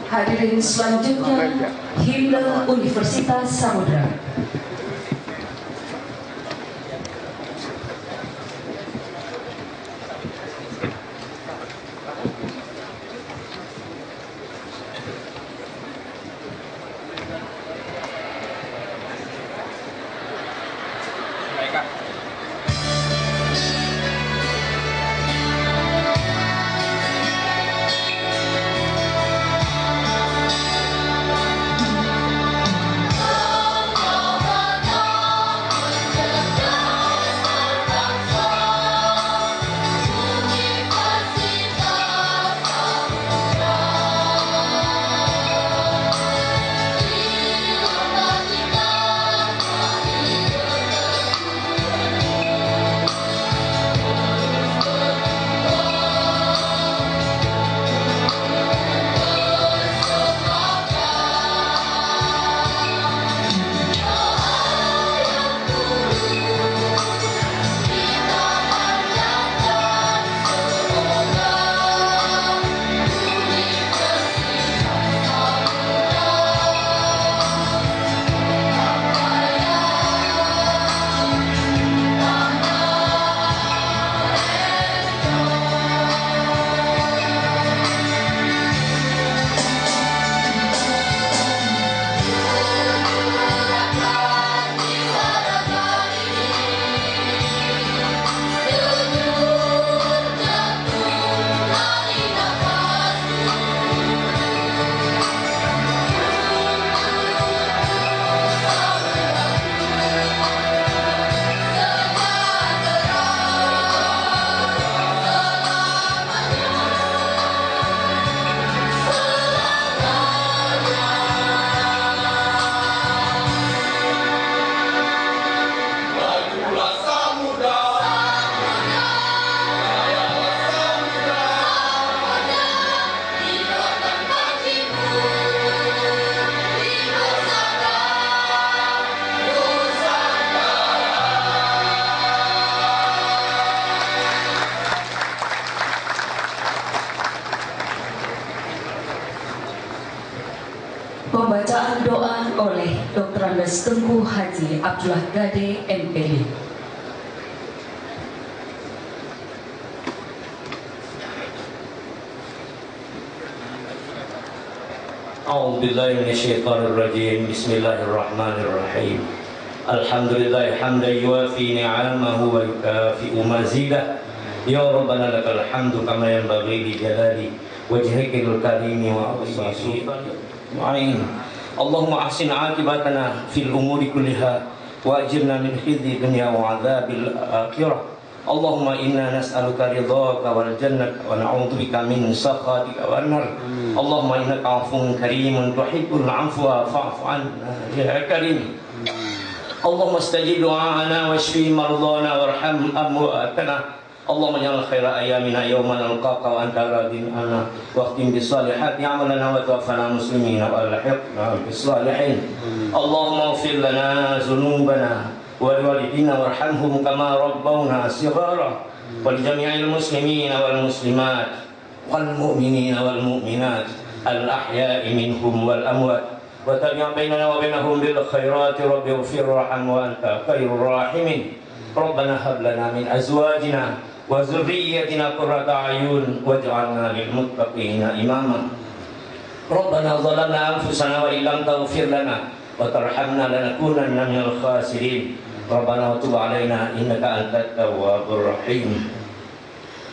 Hadirin selanjutnya, himne Universitas Samudra. Pembacaan doa oleh Dr. Andes Tengku Haji Abdullah Gade MPD. A'udzubillahi minasyaitonir rajim. Bismillahirrahmanirrahim. Alhamdulillah hamdan yuwafi ni'amahu wa yukafi'u mazidah. Ya Rabbana lakal hamdu kama yanbaghi li jalali wajhikal karim wa azimi. Allahumma ahsin aqibatana fil umuri kulliha wa ajirna min khizyi dunya wa adzabil akhirah. Allahumma inna nas'aluka ridhaka wal jannata wa na'udzubika min sakhatika wan nar. Allahumma innaka 'afuwun karimun tuhibbul 'afwa fa'fu 'anna ya karim. Allahumma istajib du'ana washfi mardana warham amwatana. Allahumma ja'al khaira ayyamina yawma nalqaka wa anta radin 'anna wa khtim bis salihati a'malana wa tawaffana muslimina wa alhiqna bis salihin. Allahumma ighfir lana dhunubana walwalidina warhamhum kama rabbawna shighara wal jami'il muslimina wal muslimat wal mu'minina wal mu'minat al ahya'i minhum wal amwat wa tabi' bainana wa bainahum bil khairati rabbi ighfir warham wa anta khairur rahimin. Rabbana hab lana min azwajina wa dhurriyyatina qurrata a'yun waj'alna lil muttaqina imama. Rabbana zalamna anfusana wa illam taghfir lana wa tarhamna lanakunanna minal khasirin. Rabbana tub alaina innaka antat tawwabur rahim.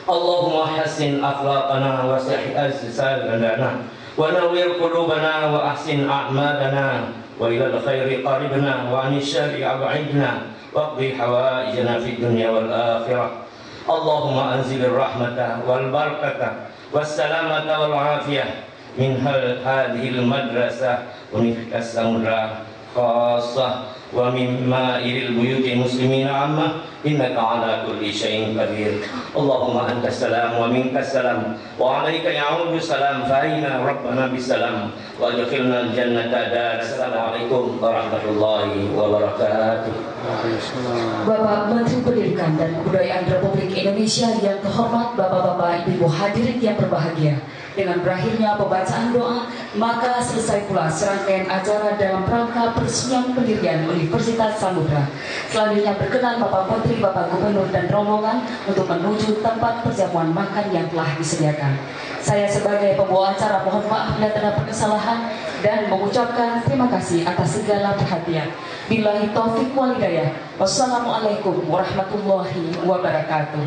Allahumma hassin akhlaqana wa sahih azsalana wa nawwir qulubana wa ahsin a'malana wa ilal khairi qaribna wa 'anil syarri ab'idna waqdi hawaijana fid dunya wal akhirah. Allahumma anzilir rahmata wal barakata was salamata wal afiyah min hadhil madrasah Universitas Samudra khassah wa mimma iril buyuti muslimina amma innaka ala kulli syai'in qadir. Allahumma antas salam wa minkas salam wa alaika ya'udu salam fa aina rabbana bisalam wa adkhilna al-jannata dar. Assalamualaikum warahmatullahi wabarakatuh. Bapak Menteri Pendidikan dan Kebudayaan Republik Indonesia yang terhormat, Bapak-bapak, Ibu hadirin yang berbahagia. Dengan berakhirnya pembacaan doa, maka selesai pula serangkaian acara dalam rangka peresmian pendirian Universitas Samudra. Selanjutnya berkenan Bapak Menteri, Bapak Gubernur dan rombongan untuk menuju tempat perjamuan makan yang telah disediakan. Saya sebagai pembawa acara mohon maaf bila terdapat kesalahan dan mengucapkan terima kasih atas segala perhatian. Billahi taufiq wal hidayah. Wassalamualaikum warahmatullahi wabarakatuh.